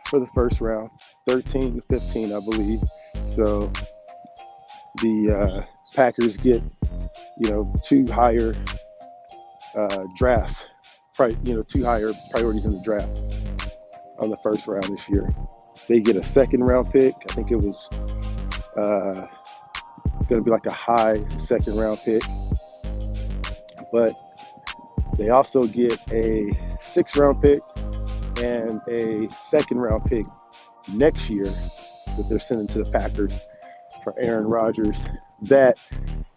for the first round, 13 to 15, I believe. So the Packers get, two higher draft, two higher priorities in the draft on the first round this year. They get a second round pick. I think it was going to be like a high second round pick. But they also get a 6th round pick and a 2nd round pick next year that they're sending to the Packers for Aaron Rodgers. That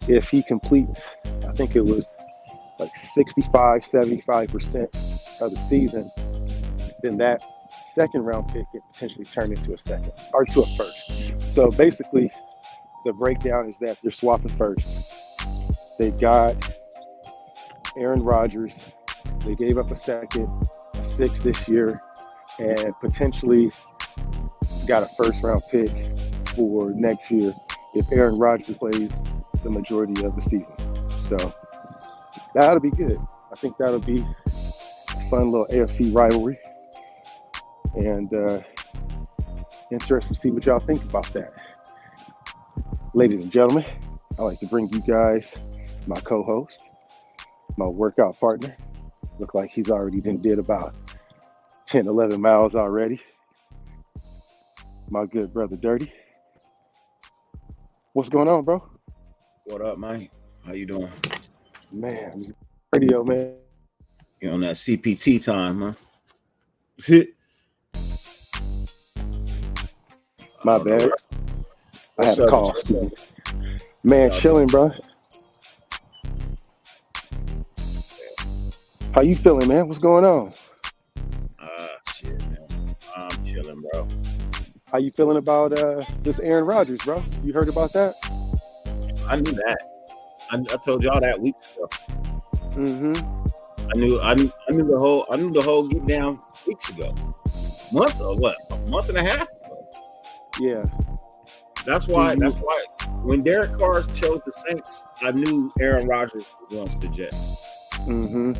if he completes, I think it was like 75% of the season, then that 2nd round pick can potentially turn into a second or to a first. So basically, the breakdown is that they're swapping first. They got Aaron Rodgers. They gave up a 2nd, a 6th this year, and potentially got a 1st round pick for next year if Aaron Rodgers plays the majority of the season. So that'll be good. I think that'll be a fun little AFC rivalry. And interested to see what y'all think about that. Ladies and gentlemen, I'd like to bring you guys my co-host, my workout partner. Look like he's already did about 10, 11 miles already. My good brother, Dirty. What's going on, bro? What up, man? How you doing? Man, radio, man. You on that CPT time, huh? My bad. I had a call. Man, chilling, bro. How you feeling, man? What's going on? Shit, man. I'm chilling, bro. How you feeling about this Aaron Rodgers, bro? You heard about that? I knew that. I told y'all that weeks ago. Mm-hmm. I knew the whole get down weeks ago. Months or what? A month and a half ago. Yeah. That's why when Derek Carr chose the Saints, I knew Aaron Rodgers was going to the Jets. Mm-hmm.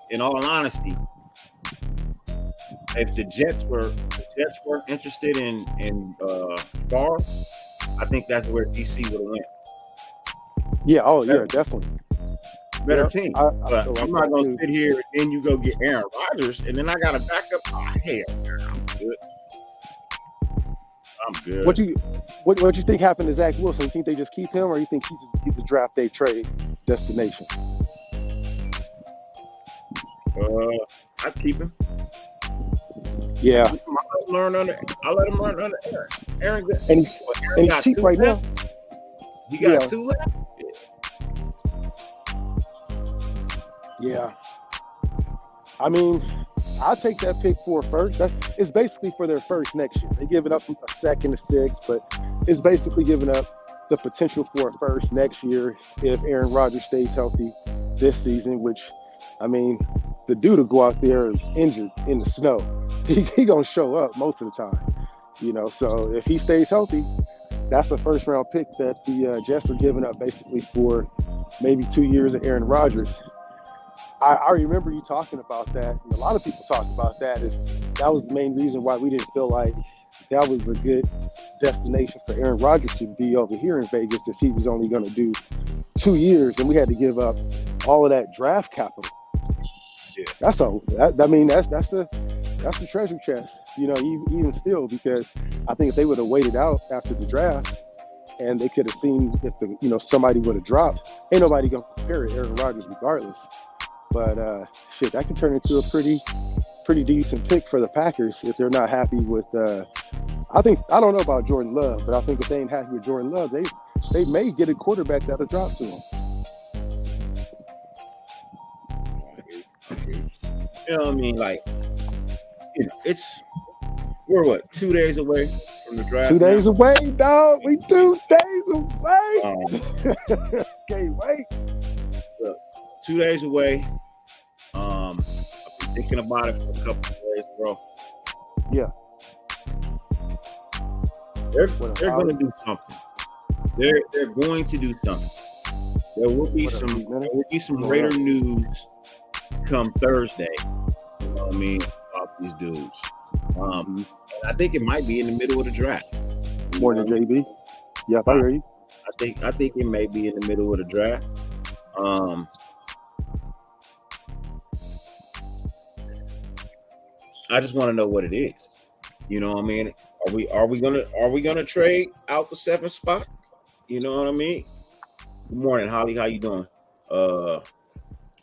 In all honesty, if the Jets weren't interested in Carr, I think that's where DC would have went. Yeah. Oh, yeah, definitely. Better team. I'm like not going to sit here and then you go get Aaron Rodgers and then I got to back up. Oh, hell, I'm good. I'm good. What you think happened to Zach Wilson? You think they just keep him, or you think he's a draft day trade destination? I'd keep him. Yeah. I'll let him learn under Aaron. Aaron and he's cheap right now. He got 2 left. Yeah. I mean, I'll take that pick for first. It's basically for their first next year. They give it up a 2nd, a 6th, but it's basically giving up the potential for a first next year if Aaron Rodgers stays healthy this season, which, I mean, the dude will go out there injured in the snow. He gonna show up most of the time, So if he stays healthy, that's a 1st round pick that the Jets are giving up basically for maybe 2 years of Aaron Rodgers. I remember you talking about that. And a lot of people talked about that. That was the main reason why we didn't feel like that was a good destination for Aaron Rodgers to be over here in Vegas if he was only going to do 2 years and we had to give up all of that draft capital. Yeah. That's a treasure chest, even still, because I think if they would have waited out after the draft and they could have seen if somebody would have dropped, ain't nobody going to compare it to Aaron Rodgers regardless. But that can turn into a pretty decent pick for the Packers if they're not happy with. I don't know about Jordan Love, but I think if they ain't happy with Jordan Love, they may get a quarterback that'll drop to them. You know what I mean? Like, we're what, 2 days away from the draft? 2 days away, dog. We 2 days away. Can't wait. Look, 2 days away. I've been thinking about it for a couple of days, bro. Yeah. They're going to do something. They're going to do something. There will be some Raider news come Thursday. You know what I mean? these dudes. And I think it might be in the middle of the draft. More than JB. Yep, I hear you. I think it may be in the middle of the draft. I just want to know what it is. You know what I mean? Are we gonna trade out the 7th spot? You know what I mean? Good morning, Holly. How you doing?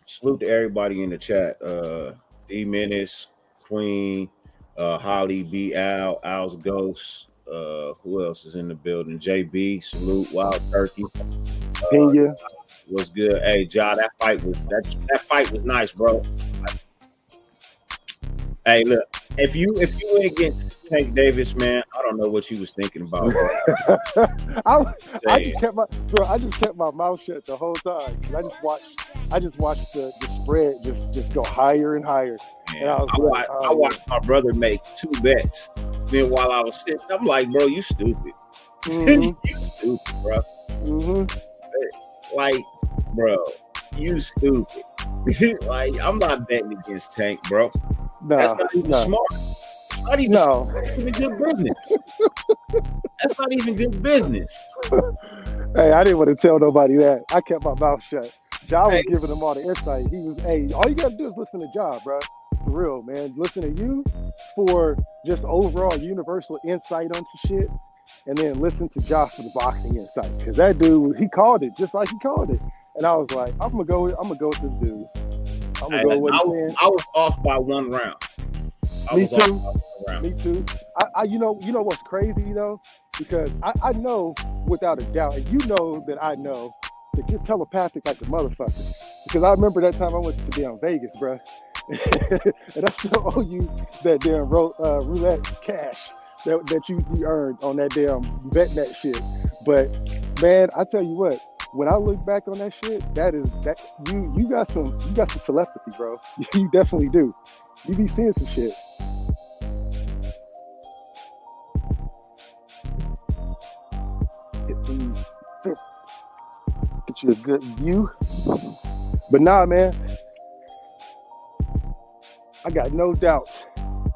Salute to everybody in the chat. D Menace, Queen, Holly, B Al, Al's Ghost. Who else is in the building? JB, salute, Wild Turkey. Pena. What's good? Hey, Ja, that fight was nice, bro. Hey, look, if you went against Tank Davis, man, I don't know what you was thinking about. I just kept my mouth shut the whole time. I just watched the spread just go higher and higher. Man, and I watched my brother make 2 bets. Then while I was sitting, I'm like, bro, you stupid. You stupid, bro. Like, bro, you stupid. Like, I'm not betting against Tank, bro. That's not even smart. It's not even good business. That's not even good business. Hey, I didn't want to tell nobody that. I kept my mouth shut. Ja was giving them all the insight. He was, all you got to do is listen to Ja, bro. For real, man. Listen to you for just overall universal insight onto shit. And then listen to Ja for the boxing insight. Because that dude, he called it just like he called it. And I was like, I'm gonna go with this dude. I was off by 1 round. Me too. I you know what's crazy though? Because I know without a doubt, and you know that I know that you're telepathic like a motherfucker. Because I remember that time I went to damn Vegas, bro. And I still owe you that damn roulette cash that you earned on that damn betting that shit. But man, I tell you what, when I look back on that shit, you got some telepathy, bro. You definitely do. You be seeing some shit. Get you a good view. But nah, man, I got no doubt.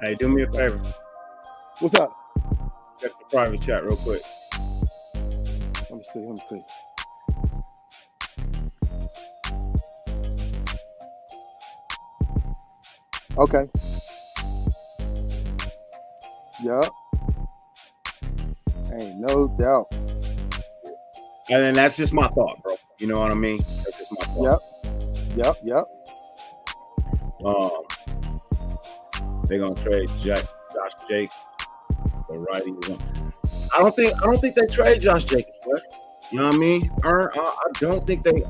Hey, do me a favor. What's up? Check the private chat real quick. Let me see. Okay. Yup. Ain't no doubt. And then that's just my thought, bro. You know what I mean? That's just my thought. Yep. They're gonna trade Josh Jacobs for righty. I don't think they trade Josh Jacobs, bro. You know what I mean? I don't think they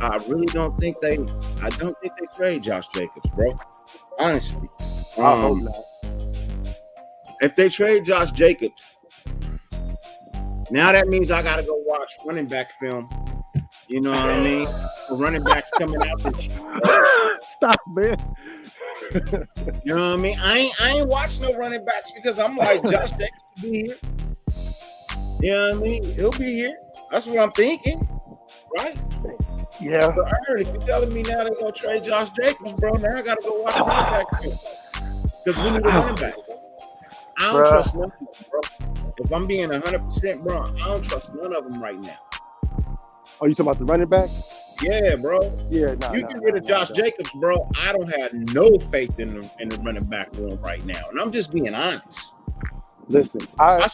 trade Josh Jacobs, bro. Honestly. I hope not. If they trade Josh Jacobs, now that means I gotta go watch running back film. You know what I mean? The running backs coming out this year. Stop, man. You know what I mean? I ain't watching no running backs because I'm like, Josh Jacobs will be here. You know what I mean? He'll be here. That's what I'm thinking, right? Yeah. So if you're telling me now they're gonna trade Josh Jacobs, bro, now I gotta go watch the running back film because we need a running back. I don't trust none of them, bro. If I'm being 100%, bro, I don't trust none of them right now. Oh, you talking about the running back? Yeah, bro. Yeah, you get rid of Josh Jacobs, bro. I don't have no faith in the running back room right now, and I'm just being honest. Listen, I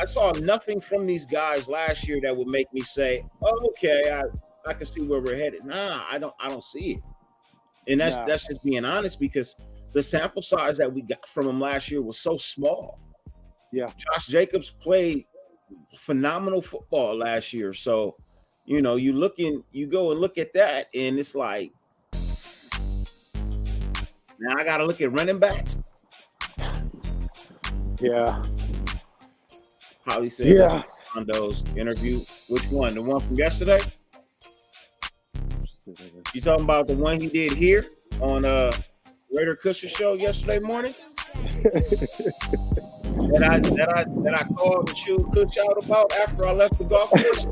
saw nothing from these guys last year that would make me say, oh, okay, I can see where we're headed. Nah, I don't see it, and that's just being honest because the sample size that we got from him last year was so small. Yeah, Josh Jacobs played phenomenal football last year, so. You know, you go and look at that, and it's like, now I got to look at running backs. Yeah. Holly said, Hondo's interview. Which one? The one from yesterday? You talking about the one he did here on Raider Kush's show yesterday morning? that I called and chewed Kush out about after I left the golf course.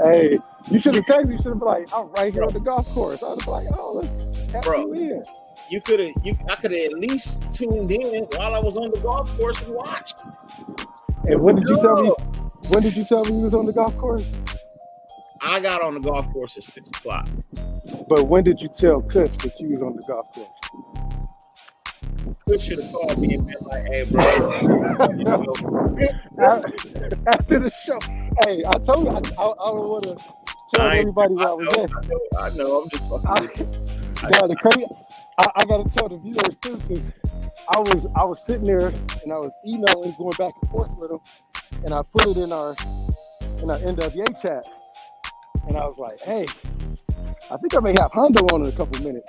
Hey, you should have texted me. You should have been like, I'm right here on the golf course. I was like, oh, let's have you in. I could have at least tuned in while I was on the golf course and watched. And when did you tell me? When did you tell me you was on the golf course? I got on the golf course at 6:00. But when did you tell Kush that you was on the golf course? Kush should have called me and been like, "Hey, bro." After the show, hey, I told you I don't want to tell everybody where I was at. I know. I'm just fucking with you. The crazy. I gotta tell the viewers too, because I was sitting there and I was emailing, going back and forth with them, and I put it in our NWA chat, and I was like, "Hey, I think I may have Hondo on in a couple minutes,"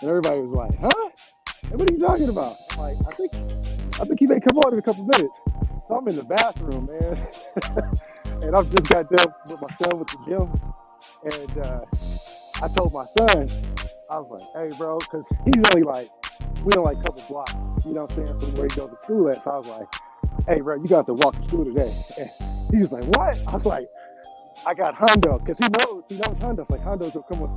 and everybody was like, "Huh? And what are you talking about?" I'm like, I think he may come on in a couple minutes." So I'm in the bathroom, man, and I've just got done with my son with the gym, and I told my son, I was like, "Hey, bro," because he's only like, we don't like a couple blocks, you know what I'm saying, from where he goes to school at. So I was like, "Hey, bro, you got to walk to school today." And he was like, "What?" I was like, "I got Hondo," because he knows Hondo. It's like, Hondo's gonna come on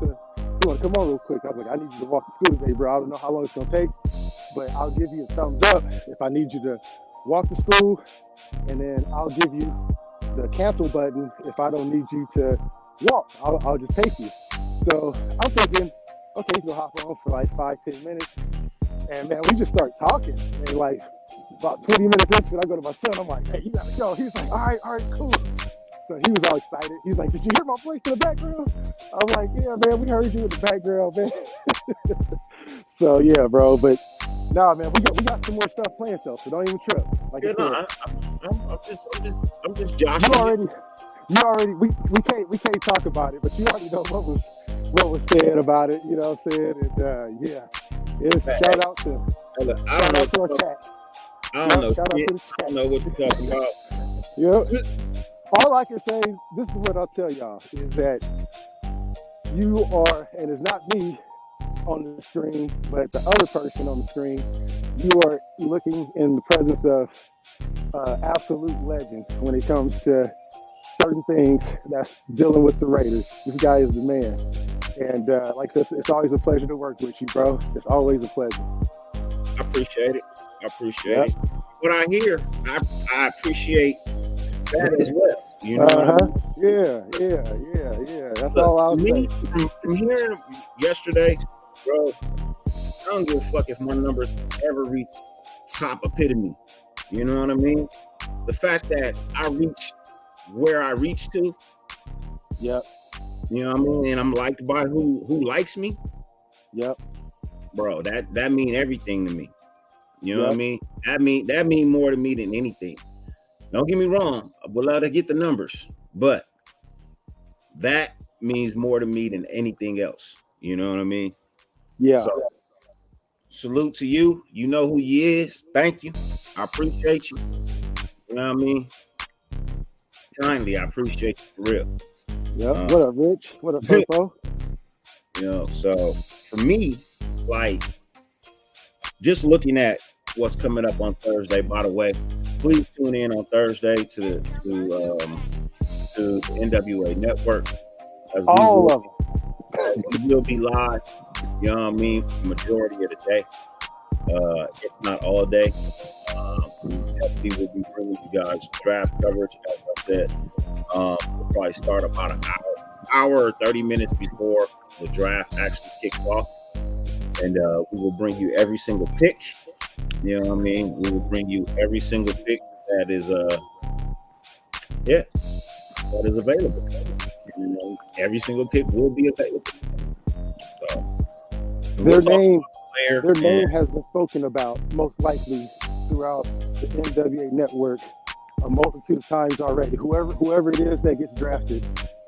real quick. I was like, "I need you to walk to school today, bro. I don't know how long it's gonna take, but I'll give you a thumbs up if I need you to walk to school, and then I'll give you the cancel button if I don't need you to walk. I'll just take you." So I'm thinking, okay, he's gonna hop on for like 5-10 minutes, and man, we just start talking, and like about 20 minutes into it, I go to my son. I'm like, "Hey, you gotta go." He's like, all right, cool." So he was all excited. He's like, "Did you hear my voice in the background?" I'm like, "Yeah, man, we heard you in the background, man." So yeah, bro. But nah, man, we got some more stuff planned though, so don't even trip. Like Yeah, I'm just joshing. You already, we can't talk about it, but you already know what was said about it. You know what I'm saying? And yeah, it's shout out to. Look, I don't know what you're talking about. Yep. All I can say, this is what I'll tell y'all, is that you are, and it's not me on the screen, but the other person on the screen, you are looking in the presence of absolute legend when it comes to certain things that's dealing with the Raiders. This guy is the man. And like I said, it's always a pleasure to work with you, bro. It's always a pleasure. I appreciate it. It. What I hear, I appreciate that as well. You know what I mean? Yeah. That's all I'll say. From hearing yesterday, bro, I don't give a fuck if my numbers ever reach top epitome. You know what I mean? The fact that I reached where I reached to. Yep. You know what I mean? And I'm liked by who likes me. Yep. Bro, that mean everything to me. You know what I mean? That mean more to me than anything. Don't get me wrong. I would love to get the numbers, but that means more to me than anything else. You know what I mean? Yeah. So, salute to you. You know who you is. Thank you. I appreciate you. You know what I mean? Kindly, I appreciate you for real. Yep. What up, Rich? What up, Popo? You know, so for me, like, just looking at what's coming up on Thursday, by the way, please tune in on Thursday to the NWA Network. All of them. We'll be live, you know what I mean, the majority of the day, if not all day. FC will be bringing you guys draft coverage, as I said. We'll probably start about an hour or 30 minutes before the draft actually kicks off. And we will bring you every single pick. You know what I mean? We will bring you every single pick that is available. You know, every single pick will be available. So their name has been spoken about most likely throughout the NWA network a multitude of times already. Whoever it is that gets drafted,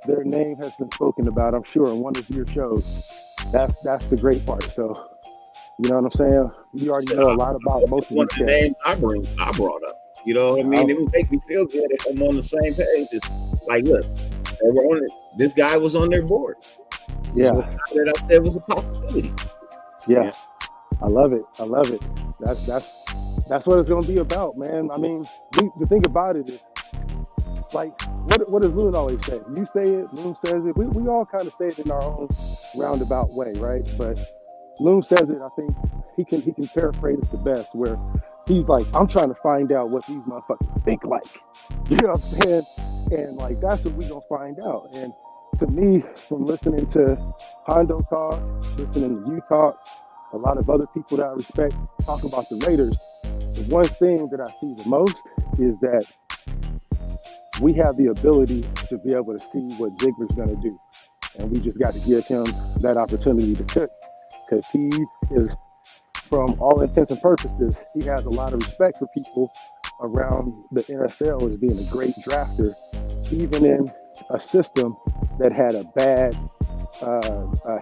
their name has been spoken about, I'm sure, in one of your shows. That's the great part. So, you know what I'm saying? You already know a lot about most of the names I brought up. You know what I mean? It would make me feel good if I'm on the same page. It's like, look, they were on it. This guy was on their board. Yeah. So that I said was a possibility. Yeah. I love it. That's what it's gonna be about, man. I mean, the thing about it is, like, what does Loon always say? You say it, Loon says it. We all kind of say it in our own roundabout way, right? But Loon says it. I think he can paraphrase it the best. Where he's like, I'm trying to find out what these motherfuckers think like. You know what I'm saying? And like that's what we gonna find out. And to me, from listening to Hondo talk, listening to you talk, a lot of other people that I respect talk about the Raiders, the one thing that I see the most is that we have the ability to be able to see what Ziegler's going to do. And we just got to give him that opportunity to cook, because he is, from all intents and purposes, he has a lot of respect for people around the NFL as being a great drafter, even in a system that had a bad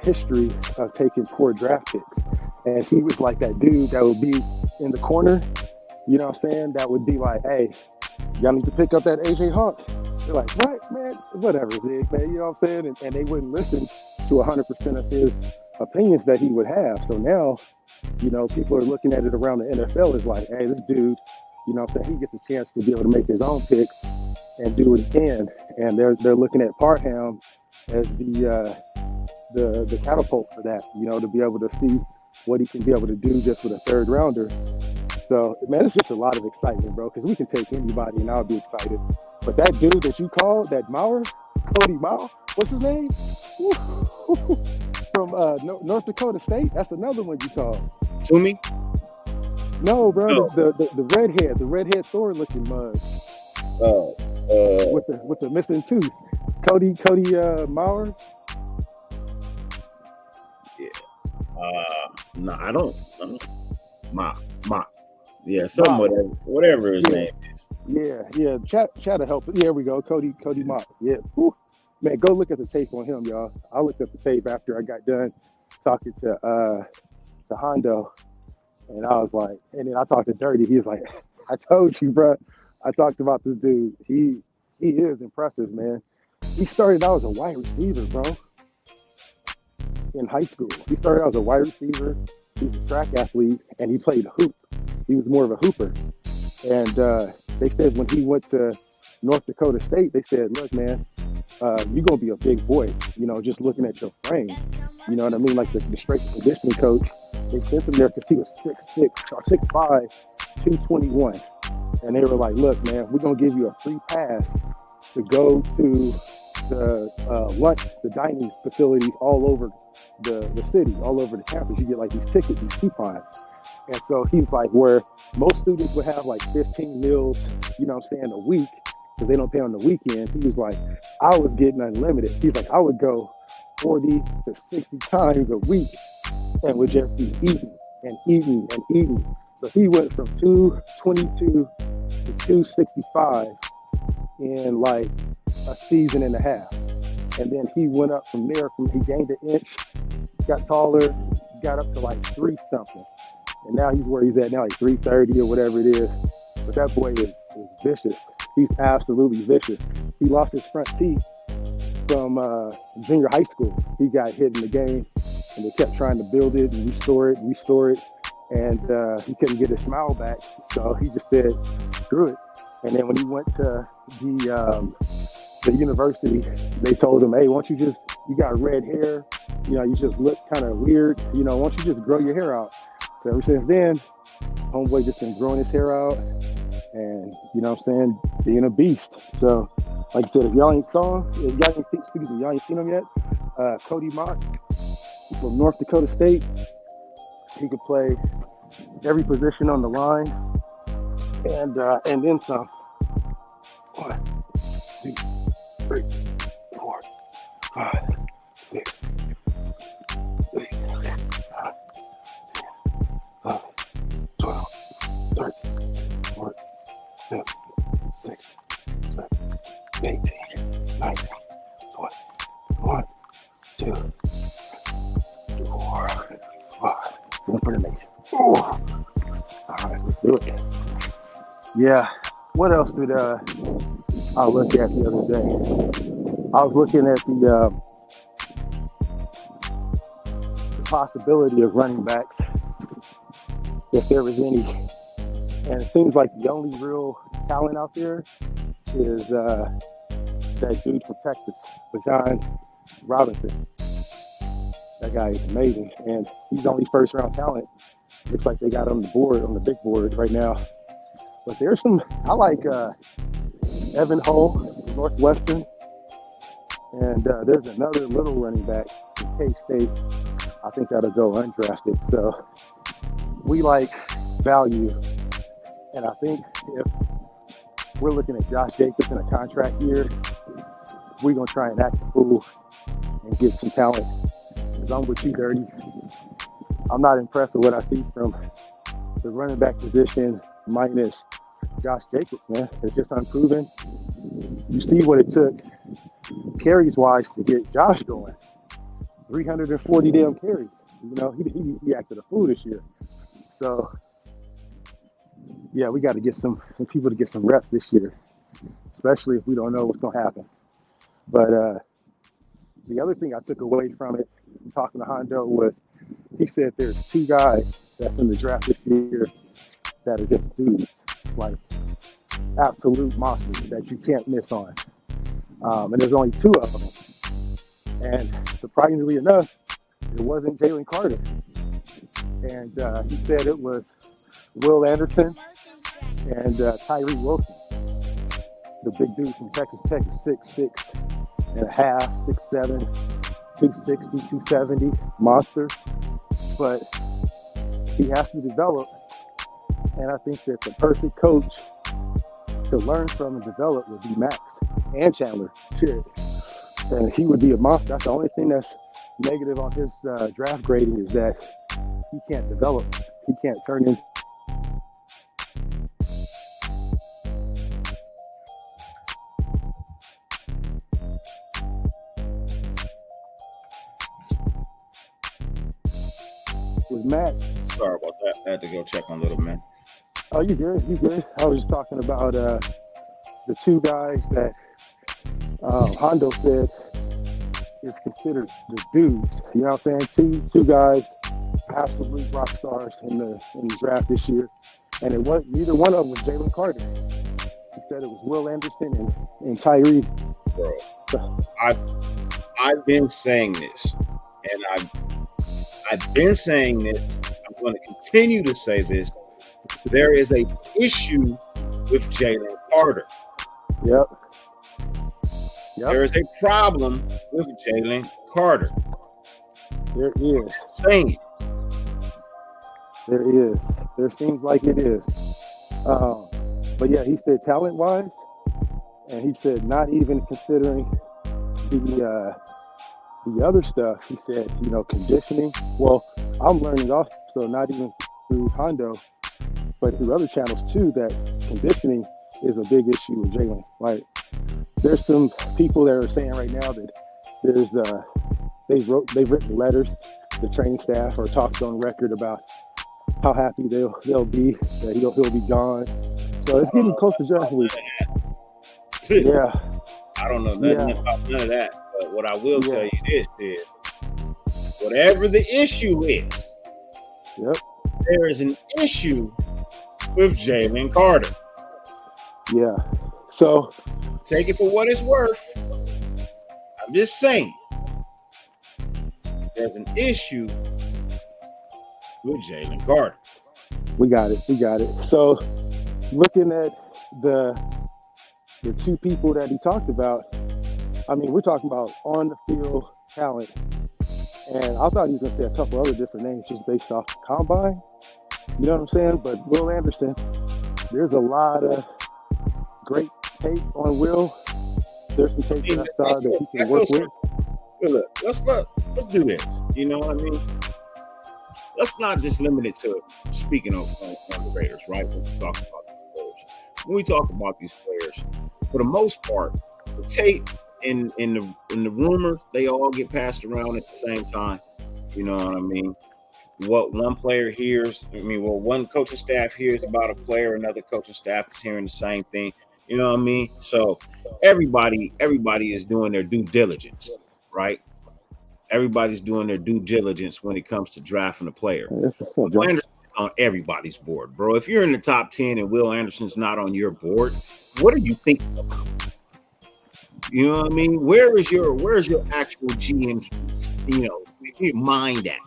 history of taking poor draft picks. And he was like that dude that would be in the corner, you know what I'm saying? That would be like, hey, y'all need to pick up that AJ Hawk. They're like, what, man? Whatever, Zig, man. You know what I'm saying? And they wouldn't listen to 100% of his opinions that he would have. So now, you know, people are looking at it around the NFL as like, hey, this dude, you know what I'm saying? He gets a chance to be able to make his own picks and do what he can. And they're looking at Parham as the catapult for that, you know, to be able to see what he can be able to do just with a third rounder. So, man, it's just a lot of excitement, bro, because we can take anybody and I'll be excited. But that dude that you called, that Maurer, Cody Maurer, what's his name? From North Dakota State, that's another one you called. Toomey? No, bro, no. The redhead Thor looking mug. With the missing tooth. Cody Maurer. Yeah. No, I don't. Ma. Yeah, whatever his name is. Yeah. Chat to help. Yeah, we go. Cody Ma. Yeah. Whew. Man, go look at the tape on him, y'all. I looked at the tape after I got done talking to Hondo, and I was like, and then I talked to Dirty. He's like, I told you, bro. I talked about this dude. He is impressive, man. He started out as a wide receiver, bro. In high school, he started out as a wide receiver. He was a track athlete, and he played hoop. He was more of a hooper. And they said when he went to North Dakota State, they said, look, man, you're going to be a big boy, you know, just looking at your frame. You know what I mean? Like the strength and conditioning coach, they sent him there because he was 6'6", or 6'5", 221. And they were like, look, man, we're going to give you a free pass to go to the dining facilities all over the city, all over the campus. You get like these tickets, these coupons. And so he's like, where most students would have like 15 meals, you know what I'm saying, a week, because they don't pay on the weekend. He was like, I was getting unlimited. He's like, I would go 40 to 60 times a week and would just be eating and eating and eating. So he went from 222 to 265 in like a season and a half. And then he went up from there. He gained an inch, got taller, got up to like 3 something. And now he's where he's at now, like 330 or whatever it is. But that boy is vicious. He's absolutely vicious. He lost his front teeth from junior high school. He got hit in the game, and they kept trying to build it and restore it. And he couldn't get his smile back. So he just said, screw it. And then when he went to the university, they told him, hey, why don't you got red hair, you know, you just look kind of weird, you know, why don't you just grow your hair out? So ever since then, homeboy just been growing his hair out and, you know what I'm saying, being a beast. So, like I said, if y'all ain't seen him yet, Cody Mock from North Dakota State, he could play every position on the line and then some. 1, 2, 3, 4, 5, 6, 12, 13, 14, 15, 16, 17, 18, 19, 20, 1, 2, 4, 5. One for the nation. All right, let's do it. Yeah. What else did I look at the other day? I was looking at the possibility of running backs, if there was any. And it seems like the only real talent out there is that dude from Texas, Bijan Robinson. That guy is amazing, and he's only first round talent. Looks like they got on the big board right now. But there's some. I like Evan Hull, Northwestern, and there's another little running back from K-State. I think that'll go undrafted. So we like value, and I think if we're looking at Josh Jacobs in a contract year, we're gonna try and act the fool and get some talent. Because I'm with you, Dirty. I'm not impressed with what I see from the running back position minus Josh Jacobs, man. It's just unproven. You see what it took carries-wise to get Josh going. 340 damn carries. You know, he acted a fool this year. So, yeah, we got to get some people to get some reps this year, especially if we don't know what's going to happen. But the other thing I took away from it, talking to Hondo, was he said there's two guys that's in the draft this year that are just dudes, like absolute monsters that you can't miss on. And there's only two of them. And surprisingly enough, it wasn't Jalen Carter. And he said it was Will Anderson and Tyree Wilson, the big dude from Texas Tech, 6'6" and a half, 6'7", 260, 270, monster. But he has to develop. And I think that the perfect coach to learn from and develop would be Max and Chandler. Shit. And he would be a monster. That's the only thing that's negative on his draft grading is that he can't develop. He can't turn in. With Max. Sorry about that. I had to go check on little man. Oh, you good? You good? I was just talking about the two guys that Hondo said is considered the dudes. You know what I'm saying? Two guys, absolute rock stars in the draft this year, and it was neither one of them was Jalen Carter. He said it was Will Anderson and Tyree. Bro, I've been saying this, and I've been saying this. I'm going to continue to say this. There is a issue with Jalen Carter. Yep. There is a problem with Jalen Carter. There is. Saying. There is. There seems like it is. But yeah, he said talent-wise, and he said not even considering the other stuff. He said, conditioning. Well, I'm learning also, not even through Hondo, but through other channels too, that conditioning is a big issue with Jalen. Like, there's some people that are saying right now that they've written letters to training staff or talked on record about how happy they'll be that he'll be gone. So it's getting close to draft week. Yeah. I don't know nothing about none of that, but what I will tell you this is, whatever the issue is, there is an issue with Jalen Carter. Yeah. So take it for what it's worth. I'm just saying, there's an issue with Jalen Carter. We got it. So looking at the two people that he talked about, I mean, we're talking about on the field talent. And I thought he was going to say a couple other different names just based off the combine. You know what I'm saying? But Will Anderson, there's a lot of great tape on Will. There's some tape that I saw that he can work with. Look, let's do this. You know what I mean? Let's not just limit it to speaking of the Raiders, right? When we talk about these players, for the most part, the tape in the rumors, they all get passed around at the same time. You know what I mean? What one player hears, one coaching staff hears about a player, another coaching staff is hearing the same thing. You know what I mean? So everybody is doing their due diligence, right? Everybody's doing their due diligence when it comes to drafting a player. Will Anderson's on everybody's board, bro. If you're in the top 10 and Will Anderson's not on your board, what are you thinking about? You know what I mean? Where's your actual GM, mind that,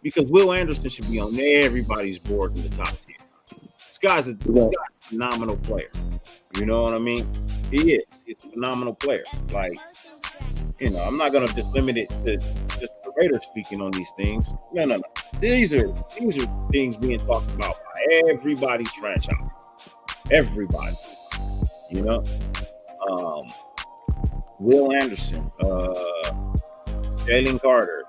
because Will Anderson should be on everybody's board in the top 10. This guy's a phenomenal player. You know what I mean? He is. He's a phenomenal player. Like, you know, I'm not gonna just limit it to just the Raiders speaking on these things. No. These are things being talked about by everybody's franchise. Everybody. You know? Will Anderson, Jalen Carter,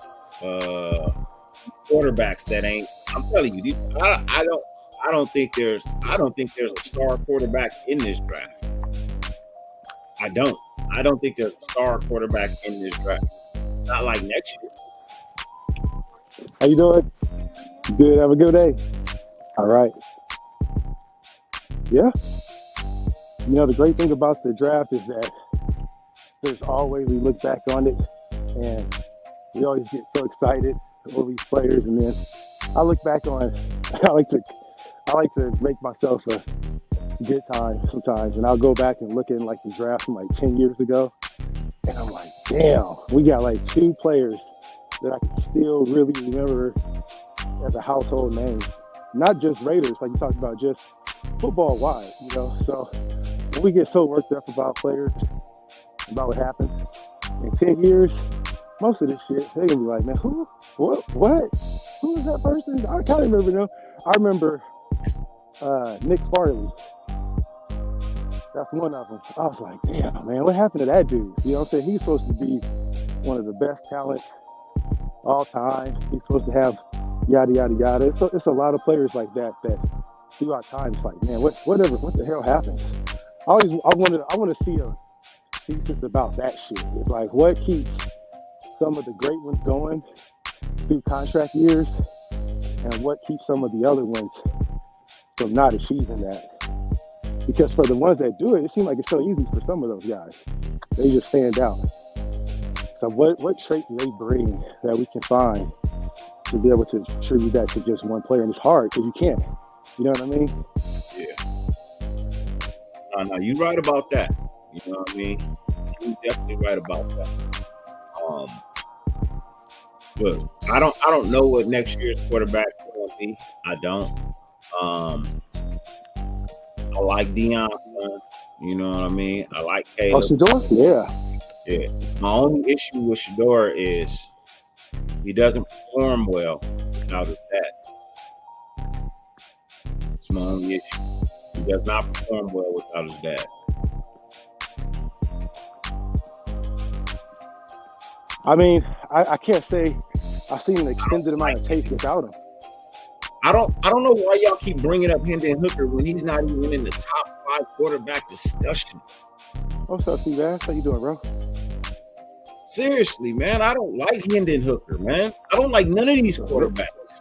quarterbacks that ain't. I'm telling you, I don't think there's a star quarterback in this draft. I don't think there's a star quarterback in this draft. Not like next year. How you doing? Good. Have a good day. All right. Yeah. You know, the great thing about the draft is that there's always, we look back on it and we always get so excited over these players. And then I look back on, I like to make myself a good time sometimes. And I'll go back and look at like the draft from like 10 years ago. And I'm like, damn, we got like 2 players that I can still really remember as a household name. Not just Raiders, like you talked about, just football wise, you know. So when we get so worked up about players, about what happens in 10 years, most of this shit, they're gonna be like, man, who? What? Who is that person? I can't remember now. I remember Nick Farley. That's one of them. I was like, damn, man, what happened to that dude? You know what I'm saying? He's supposed to be one of the best talents all time. He's supposed to have yada, yada, yada. It's a lot of players like that throughout time. It's like, man, what the hell happened? I want to see a thesis about that shit. It's like, what keeps some of the great ones going through contract years, and what keeps some of the other ones from not achieving that? Because for the ones that do it seems like it's so easy for some of those guys. They just stand out. So what trait do they bring that we can find to be able to attribute that to just one player? And it's hard because you can't. You know what I mean? Yeah. No, you're right about that. You know what I mean? You're definitely right about that. Look, I don't know what next year's quarterback will be. I don't. I like Deion's son. You know what I mean? I like Caleb. Oh, Shedeur? Yeah. My only issue with Shedeur is he doesn't perform well without his dad. It's my only issue. He does not perform well without his dad. I mean, I can't say I've seen an extended amount of tape without him. I don't know why y'all keep bringing up Hendon Hooker when he's not even in the top 5 quarterback discussion. What's up, Steve? How you doing, bro? Seriously, man, I don't like Hendon Hooker, man. I don't like none of these quarterbacks.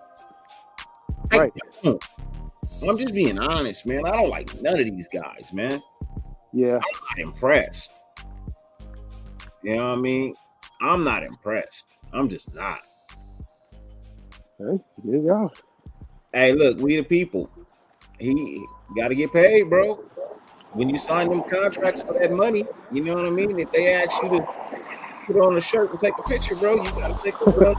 Right. I'm just being honest, man. I don't like none of these guys, man. Yeah. I'm not impressed. You know what I mean? I'm not impressed. I'm just not. Hey, there you go. Hey, look, we the people. He got to get paid, bro. When you sign them contracts for that money, you know what I mean? If they ask you to put on a shirt and take a picture, bro, you got to take a picture, bro.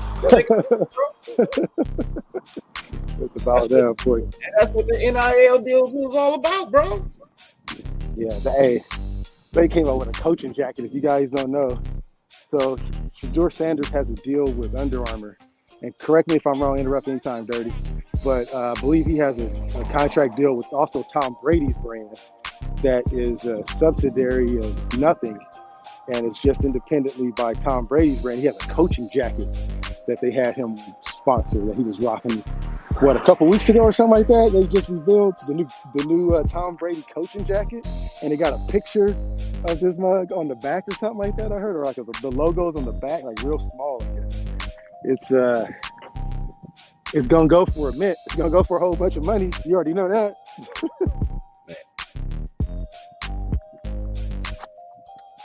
It's about that point. And that's what the NIL deal was all about, bro. Yeah, they came out with a coaching jacket, if you guys don't know. So Shedeur Sanders has a deal with Under Armour. And correct me if I'm wrong, interrupt anytime, Dirty. But I believe he has a contract deal with also Tom Brady's brand that is a subsidiary of nothing. And it's just independently by Tom Brady's brand. He has a coaching jacket that they had him sponsor that he was rocking, a couple weeks ago or something like that. They just revealed the new Tom Brady coaching jacket. And they got a picture of this mug on the back or something like that, I heard. Or like the logo's on the back, like real small, I guess. It's gonna go for a mint. It's gonna go for a whole bunch of money. You already know that.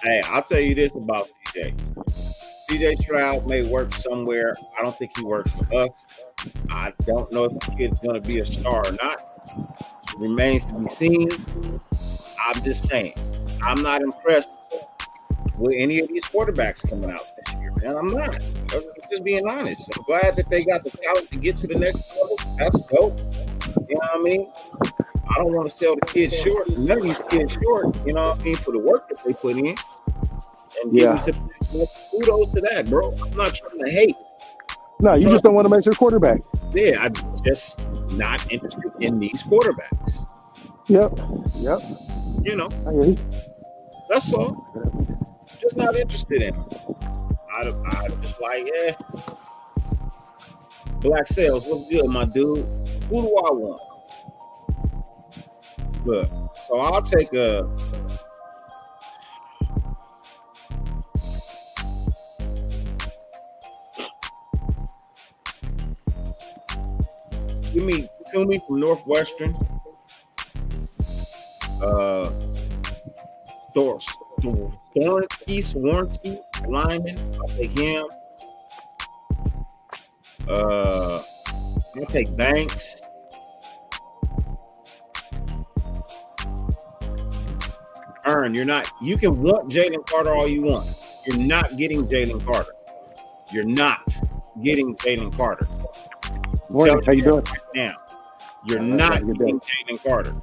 Hey, I'll tell you this about CJ. CJ Stroud may work somewhere. I don't think he works for us. I don't know if the kid's gonna be a star or not. It remains to be seen. I'm just saying, I'm not impressed with any of these quarterbacks coming out this year, man. I'm not. just being honest. I'm glad that they got the talent to get to the next level. That's dope. You know what I mean? I don't want to sell the kids short. None of these kids short. You know what I mean? For the work that they put in, and get them to the next level. Kudos to that, bro. I'm not trying to hate. No, you just don't want to make your quarterback. Yeah, I'm just not interested in these quarterbacks. Yep. You know, I hear you. that's all. Just not interested in them. I just like, Black Sales, what's good, my dude? Who do I want? Look, so I'll take a. Give me Toomey from Northwestern. Swansky, lineman. I'll take him. I'll take Banks. You can want Jalen Carter all you want. You're not getting Jalen Carter. You're not getting Jalen Carter. Morning, how you doing? Right now, you're not getting Jalen Carter.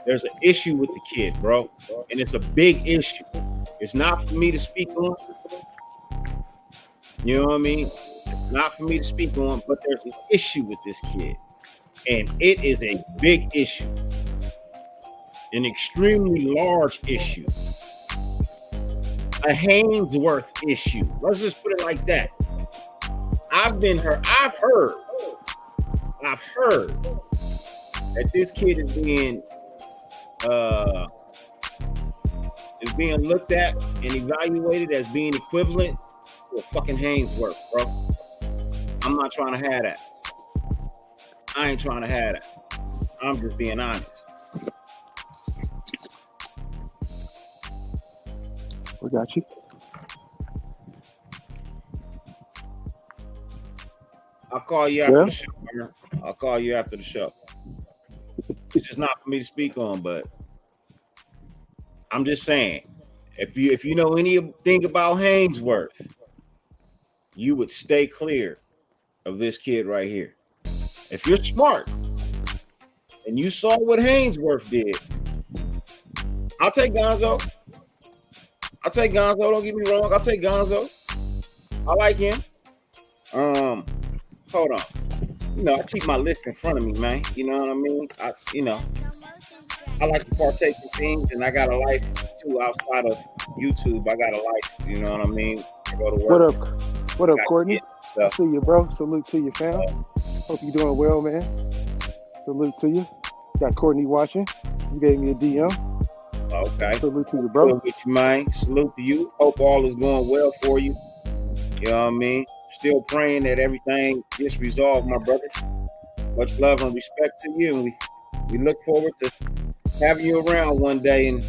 There's an issue with the kid, bro, and it's a big issue. It's not for me to speak on. You know what I mean? It's not for me to speak on, but there's an issue with this kid, and it is a big issue, an extremely large issue, a Haynesworth issue. Let's just put it like that. I've heard that this kid is being looked at and evaluated as being equivalent to a fucking Haynesworth, bro. I'm not trying to have that. I ain't trying to have that. I'm just being honest. We got you. I'll call you after the show, man. I'll call you after the show. It's just not for me to speak on, but I'm just saying, if you know anything about Haynesworth, you would stay clear of this kid right here. If you're smart and you saw what Haynesworth did, I'll take Gonzo. Don't get me wrong. I'll take Gonzo. I like him. Hold on. You know, I keep my list in front of me, man. You know what I mean? I like to partake in things, and I got a life too outside of YouTube. I got a life. You know what I mean? I go to work. What up, Courtney? I see you, bro. Salute to your fam. Hope you're doing well, man. Salute to you. Got Courtney watching. You gave me a DM. Okay. Salute to you, bro. Salute with you, man. Salute to you. Hope all is going well for you. You know what I mean? Still praying that everything gets resolved, my brothers. Much love and respect to you. And we look forward to having you around one day and,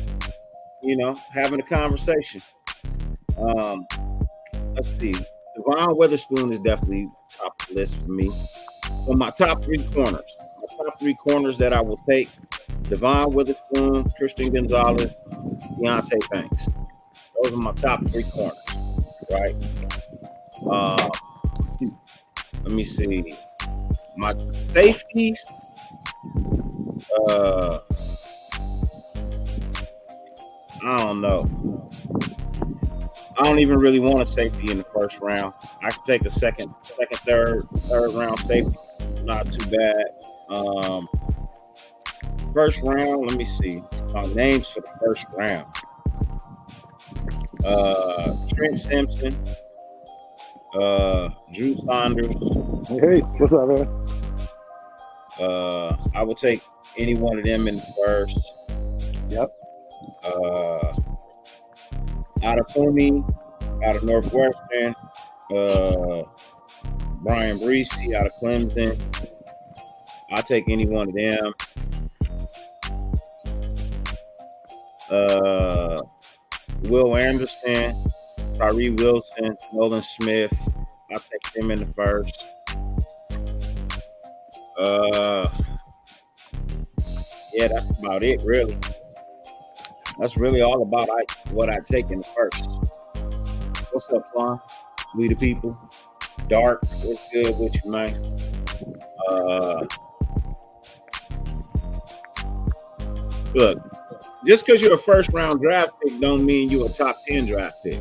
having a conversation. Let's see. Devon Witherspoon is definitely top of the list for me. So my top three corners that I will take: Devon Witherspoon, Tristan Gonzalez, Deontay Banks. Those are my top three corners, right? Let me see. My safeties. I don't know. I don't even really want a safety in the first round. I could take a second, third round safety. Not too bad. First round, let me see. My names for the first round. Trent Simpson. Drew Saunders. Hey, what's up, man? I would take any one of them in the first. Yep. Out of Toomey, out of Northwestern, Brian Breesy out of Clemson. I'll take any one of them. Will Anderson, Tyree Wilson, Nolan Smith. I'll take them in the first. Yeah, that's about it, really. That's really all about what I take in the first. What's up, Juan? We the people. Dark, what's good with you, man? Look, just because you're a first round draft pick don't mean you're a top 10 draft pick.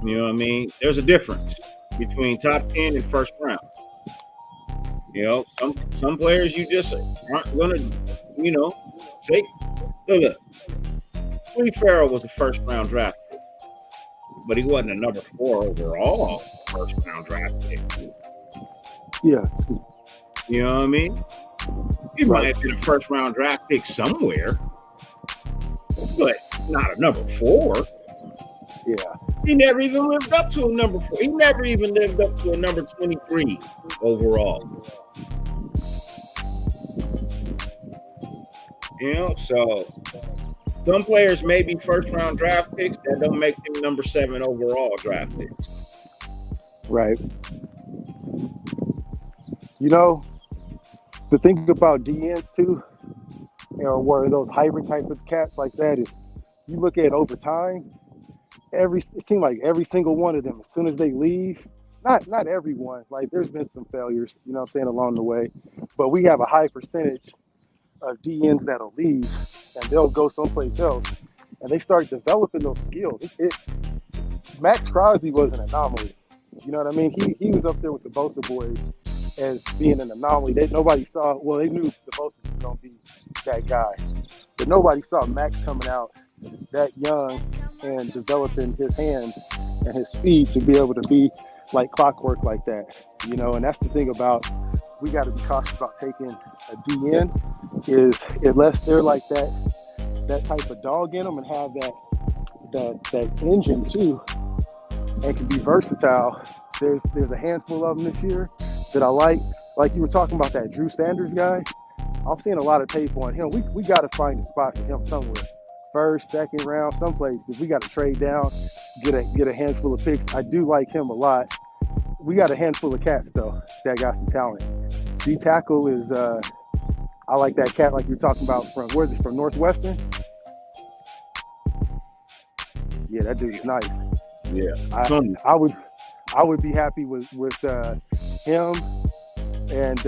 You know what I mean? There's a difference between top 10 and first round. You know, some players you just aren't gonna, you know, take. Look, Lee Farrell was a first round draft pick, but he wasn't a number 4 overall first round draft pick. Yeah. You know what I mean? He might have been a first round draft pick somewhere, but not a number 4. Yeah. He never even lived up to a number 4. He never even lived up to a number 23 overall. You know, so some players may be first round draft picks that don't make them number 7 overall draft picks. Right. You know, the thing about DNs too, or one of those hybrid type of cats like that is, you look at over time, it seems like every single one of them, as soon as they leave, not everyone, like there's been some failures, you know what I'm saying, along the way, but we have a high percentage of DNs that'll leave and they'll go someplace else and they start developing those skills. Max Crosby was an anomaly. You know what I mean? He was up there with the Bosa boys as being an anomaly. Nobody saw, well, they knew the Bosa was going to be that guy, but nobody saw Max coming out that young and developing his hands and his speed to be able to be like clockwork like that, you know. And that's the thing about, we got to be cautious about taking a DN, is unless they're like that type of dog in them and have that engine too and can be versatile. There's a handful of them this year that I like you were talking about, that Drew Sanders guy. I'm seeing a lot of tape on him. We got to find a spot for him somewhere. First, second round, someplace. If we got to trade down, get a handful of picks. I do like him a lot. We got a handful of cats though that got some talent. D tackle is I like that cat like you're talking about from, where's it, from Northwestern? Yeah, that dude is nice. Yeah, I would be happy with him and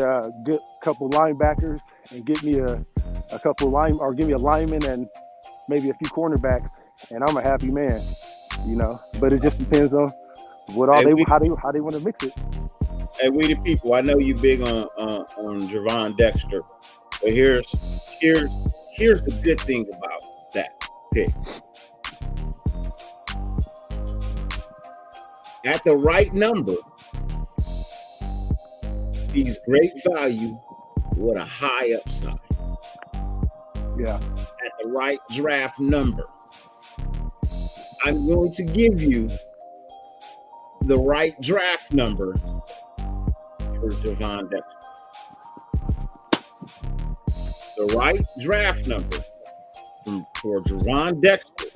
good couple linebackers and get me a couple or give me a lineman and maybe a few cornerbacks, and I'm a happy man, you know. But it just depends on how they want to mix it. Hey, we the people. I know you big on Javon Dexter, but here's the good thing about that pick. At the right number, he's great value with a high upside. Yeah. At the right draft number, I'm going to give you the right draft number for Javon Dexter. The right draft number for Javon Dexter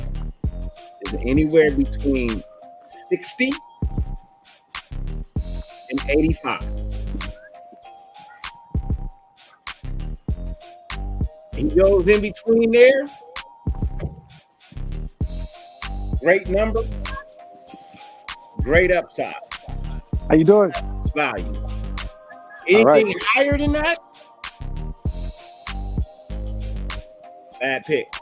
is anywhere between 60 and 85. He goes in between there. Great number. Great upside. How you doing? It's value. Anything higher than that? Bad pick.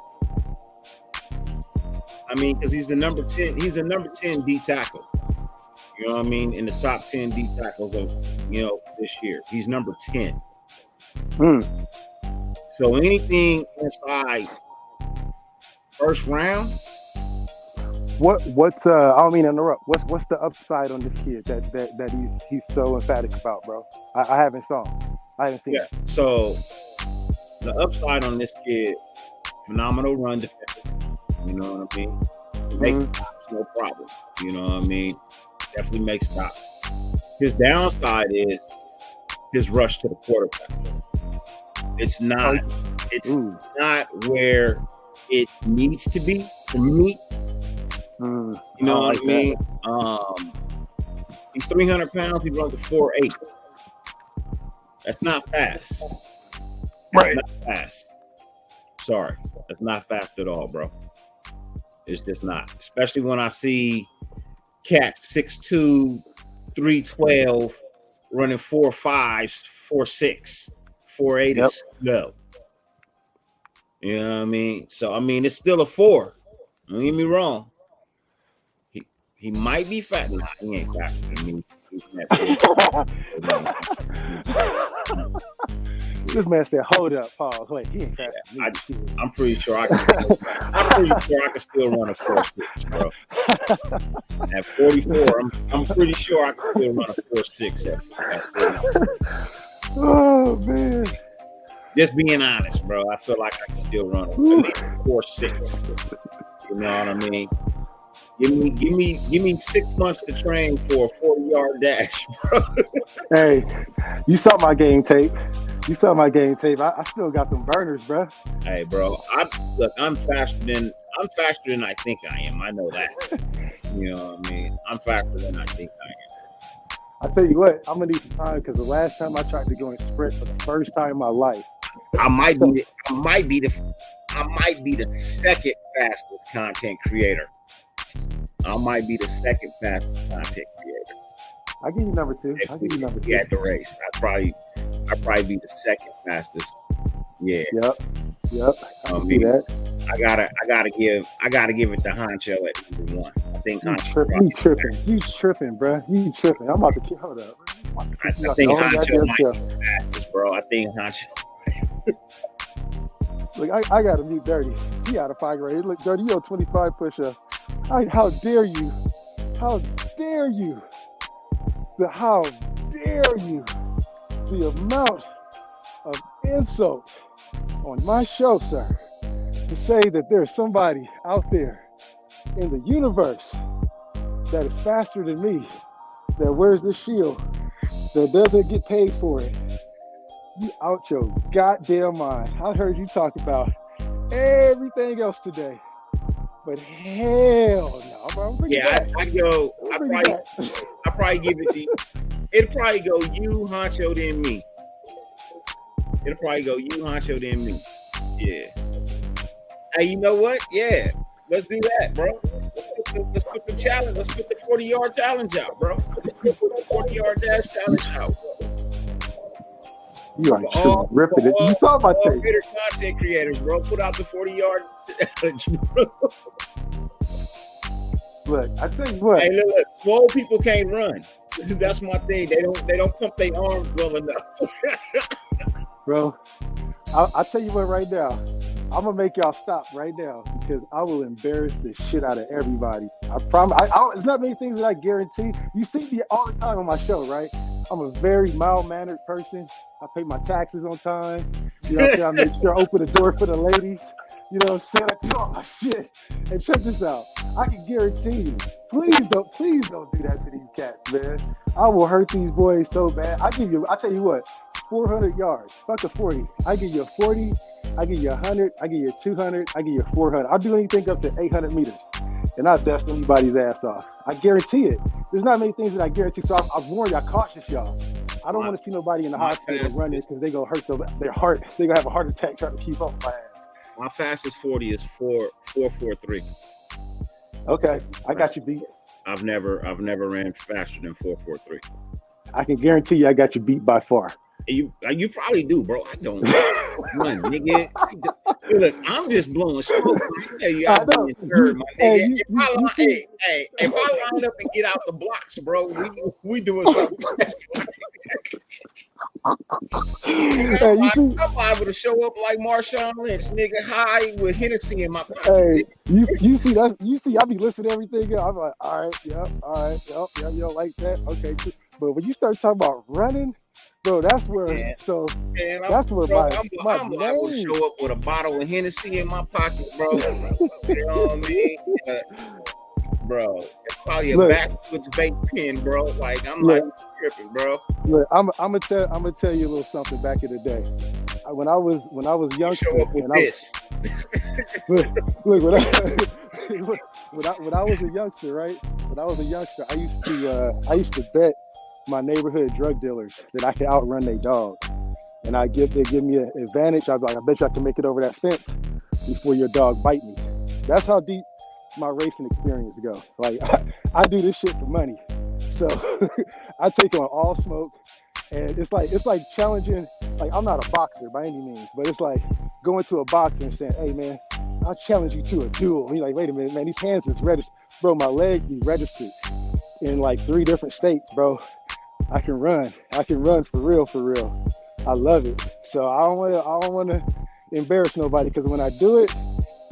I mean, because he's the number 10. He's the number 10 D tackle. You know what I mean? In the top 10 D tackles of, you know, this year. He's number 10. So anything inside first round. What's I don't mean to interrupt. What's the upside on this kid that he's so emphatic about, bro? I haven't seen it. So the upside on this kid, phenomenal run defender. You know what I mean? Makes stops, no problem. You know what I mean? Definitely makes stops. His downside is his rush to the quarterback. It's not where it needs to be for me. You know what I mean? He's 300 pounds. He runs a 4.8. That's not fast. That's not fast. Sorry. That's not fast at all, bro. It's just not. Especially when I see cats 6'2", 312, running 4.5s, 4.6, 4.8 is slow. You know what I mean? So I mean, it's still a 4. Don't get me wrong. He might be fat. Nah, he ain't faster than me. This man said, "Hold up, Paul. Wait, he ain't fast." Yeah, I'm pretty sure I can. Still run a 4.6, bro. At 44, I'm pretty sure I can still run a 4.6 at 40. Oh man! Just being honest, bro. I feel like I can still run at least 4.6. You know what I mean? Give me 6 months to train for a 40-yard dash, bro. Hey, you saw my game tape. I still got them burners, bro. Hey, bro. I'm faster than I think I am. I know that. You know what I mean? I'm faster than I think I am. I tell you what, I'm gonna need some time because the last time I tried to go and sprint for the first time in my life, I might be the second fastest content creator. I might be the second fastest content creator. I'll give you number 2. At the race. I'd probably be the second fastest. Yeah. Yep. I mean, that. I gotta give it to Honcho at number 1. I think Honcho. You tripping, bro. You tripping. I'm about to keep hold up. I think Honcho might be the fastest, bro. I think Honcho. Look, I gotta mute Dirty. He out of pocket right here. Look, Dirty, you on 25 push-ups. How dare you? How dare you? How dare you? The amount of insult on my show, sir, to say that there's somebody out there in the universe that is faster than me, that wears this shield, that doesn't get paid for it. You out your goddamn mind. I heard you talk about everything else today. But hell no, bro. I probably give it to you. It'll probably go you, Honcho, then me. Yeah. Hey, you know what? Yeah. Let's do that, bro. Let's put the challenge. Let's put the 40-yard challenge out, bro. Let's put the 40-yard dash challenge out. You are ripping it. You saw my tape. Better content creators, bro. Put out the 40-yard challenge, bro. Look, I tell you what. Hey, look, small people can't run. That's my thing. They don't pump their arms well enough. Bro, I'll tell you what right now. I'm gonna make y'all stop right now because I will embarrass the shit out of everybody. I promise. It's not many things that I guarantee. You see me all the time on my show, right? I'm a very mild-mannered person. I pay my taxes on time. You know what I'm saying? I make sure I open the door for the ladies. You know what I'm saying? I do all my shit. And check this out. I can guarantee you. Please don't do that to these cats, man. I will hurt these boys so bad. I tell you what, 400 yards. Fuck a 40. I give you a 40. I give you 100. I give you 200. I give you 400. I'll do anything up to 800 meters. And I'll dust anybody's ass off. I guarantee it. There's not many things that I guarantee. So I've warned y'all, cautious y'all. I don't want to see nobody in the hospital running because they're going to hurt their heart. They're going to have a heart attack trying to keep up with my ass. My fastest 40 is 4.43. Okay, I got you beat. I've never ran faster than 4.43. I can guarantee you I got you beat by far. You probably do, bro. I don't run, nigga. Look, I'm just blowing smoke. I tell you, I'm being third, my nigga. If I line up and get out the blocks, bro, we doing something. I'm liable to show up like Marshawn Lynch, nigga, high with Hennessy in my pocket. Hey, you see, I be listening to everything. I'm like, all right, yep, you don't like that? Okay, but when you start talking about running, bro, that's where. Man. So man, that's where bro, I'm liable to show up with a bottle of Hennessy in my pocket, bro. You know what I mean? Bro, it's probably a backwards vape pen, bro. Like I'm like tripping, bro. Look, I'm gonna tell you a little something. Back in the day, when I was young, show up with this. Look, when I was a youngster, right? When I was a youngster, I used to bet my neighborhood drug dealers that I could outrun their dog, and they give me an advantage. I'd be like, I bet you I can make it over that fence before your dog bite me. That's how deep my racing experience go. Like I do this shit for money, so I take on all smoke, and it's like challenging. Like I'm not a boxer by any means, but it's like going to a boxer and saying, "Hey man, I'll challenge you to a duel." And you're like, "Wait a minute, man, these hands is registered, bro. My leg be registered in like 3 different states, bro. I can run for real. I love it. So I don't wanna embarrass nobody, because when I do it,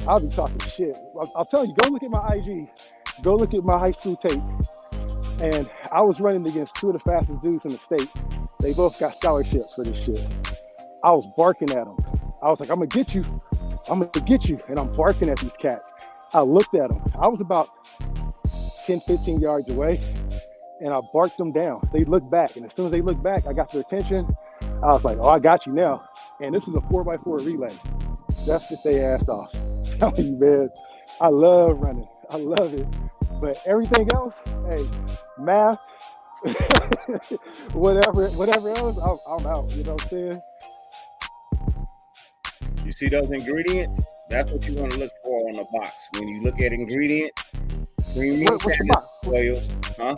I'll be talking shit. I'll tell you, go look at my IG, go look at my high school tape, and I was running against 2 of the fastest dudes in the state. They both got scholarships for this shit. I was barking at them. I was like, I'm gonna get you, and I'm barking at these cats. I looked at them. I was about 10, 15 yards away, and I barked them down. They looked back, and as soon as they looked back, I got their attention. I was like, oh, I got you now. And this is a 4x4 relay. That's what they asked off. I'm telling you, man, I love running. I love it. But everything else, hey, math, whatever else, I'm out. You know what I'm saying? You see those ingredients? That's what you want to look for on the box. When you look at ingredients, green meat, What's the box? oils, huh?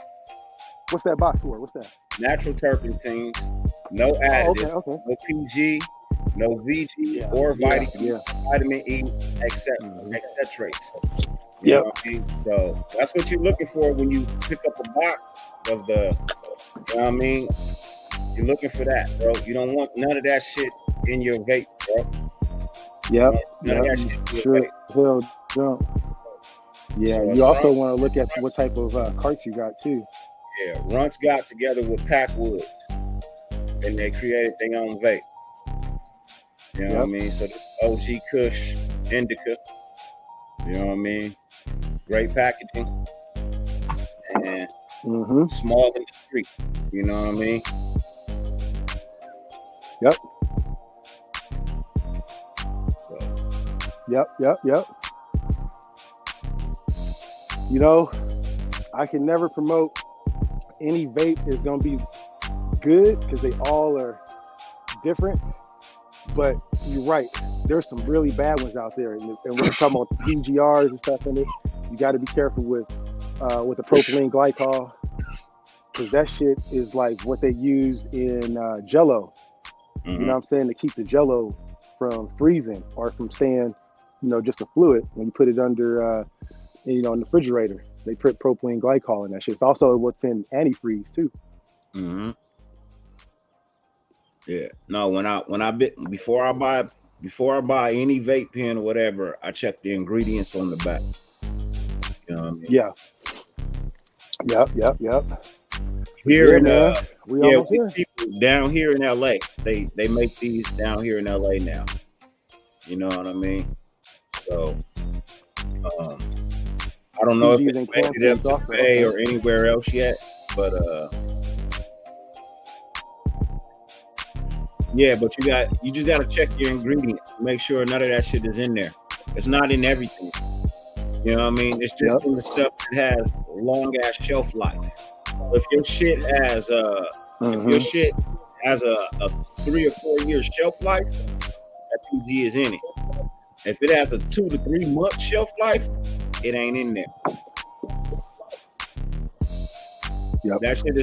What's that box for? What's that? Natural terpenes, no additives, no PG, no VG or vitamin E, etc. You know what I mean? So that's what you're looking for when you pick up a box of the, you know what I mean? You're looking for that, bro. You don't want none of that shit in your vape, bro. Yep. None of that shit in your vape. Hell, don't. Yeah, so you also want to look at what type of carts you got too. Yeah, Runts got together with Packwoods, and they created their own vape. You know what I mean? So the OG Kush Indica, you know what I mean? Great packaging, and small in the street, you know what I mean? Yep. So. Yep. You know, I can never promote any vape is going to be good, because they all are different. But you're right. There's some really bad ones out there. And when you're talking about the PGRs and stuff in it, you got to be careful with the propylene glycol, because that shit is like what they use in Jell-O. You know what I'm saying? To keep the Jell-O from freezing or from staying, just a fluid when you put it under, in the refrigerator. They put propylene glycol in that shit. It's also what's in antifreeze too. Yeah. No, before I buy any vape pen or whatever, I check the ingredients on the back. You know what I mean? Yeah. Yep. Here in people down here in LA, they make these down here in LA now. You know what I mean? So I don't know if it's made it up to Bay or anywhere else yet, but yeah, but you just gotta check your ingredients, make sure none of that shit is in there. It's not in everything. You know what I mean? It's just in the stuff that has long ass shelf life. So if your shit has a 3 or 4 year shelf life, that PG is in it. If it has a 2 to 3 month shelf life, it ain't in there. That shit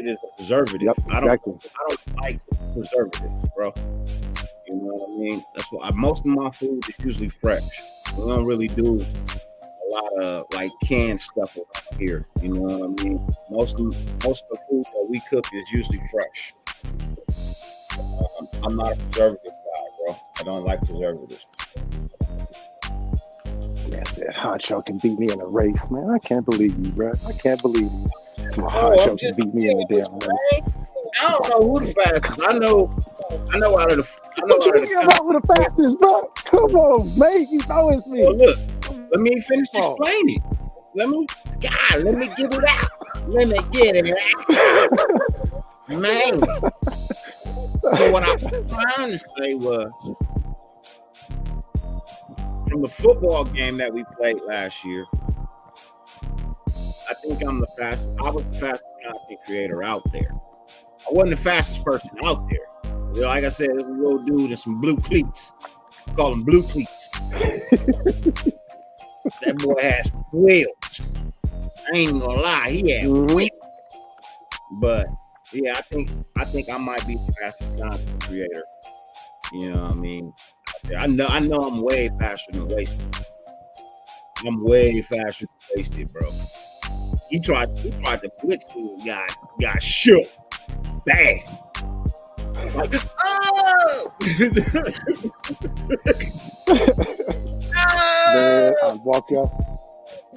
is a preservative. I don't like preservatives, bro. You know what I mean? That's why most of my food is usually fresh. We don't really do a lot of like canned stuff around here. You know what I mean? Most of the food that we cook is usually fresh. I'm not a preservative guy, bro. I don't like preservatives. Man, that Honcho can beat me in a race, man. I can't believe you, bro. I can't believe you. Honcho can beat me in a damn race. I don't know who the fastest. I know out of the. Who the fastest, bro? Come on, mate. You know it's me. Well, look, let me finish explaining. Let me get it out. Man. So what I was trying to say was, from the football game that we played last year, I think I was the fastest content creator out there. I wasn't the fastest person out there. Like I said, there's a little dude in some blue cleats. I call them blue cleats. That boy has wheels. I ain't even gonna lie, he had wheels. But yeah, I think I might be the fastest content creator. You know what I mean? I know I'm way faster than Wasted. I'm way faster than Wasted, bro. He tried to blitz me, got shook. Bang. Like, oh! Man, I walk out.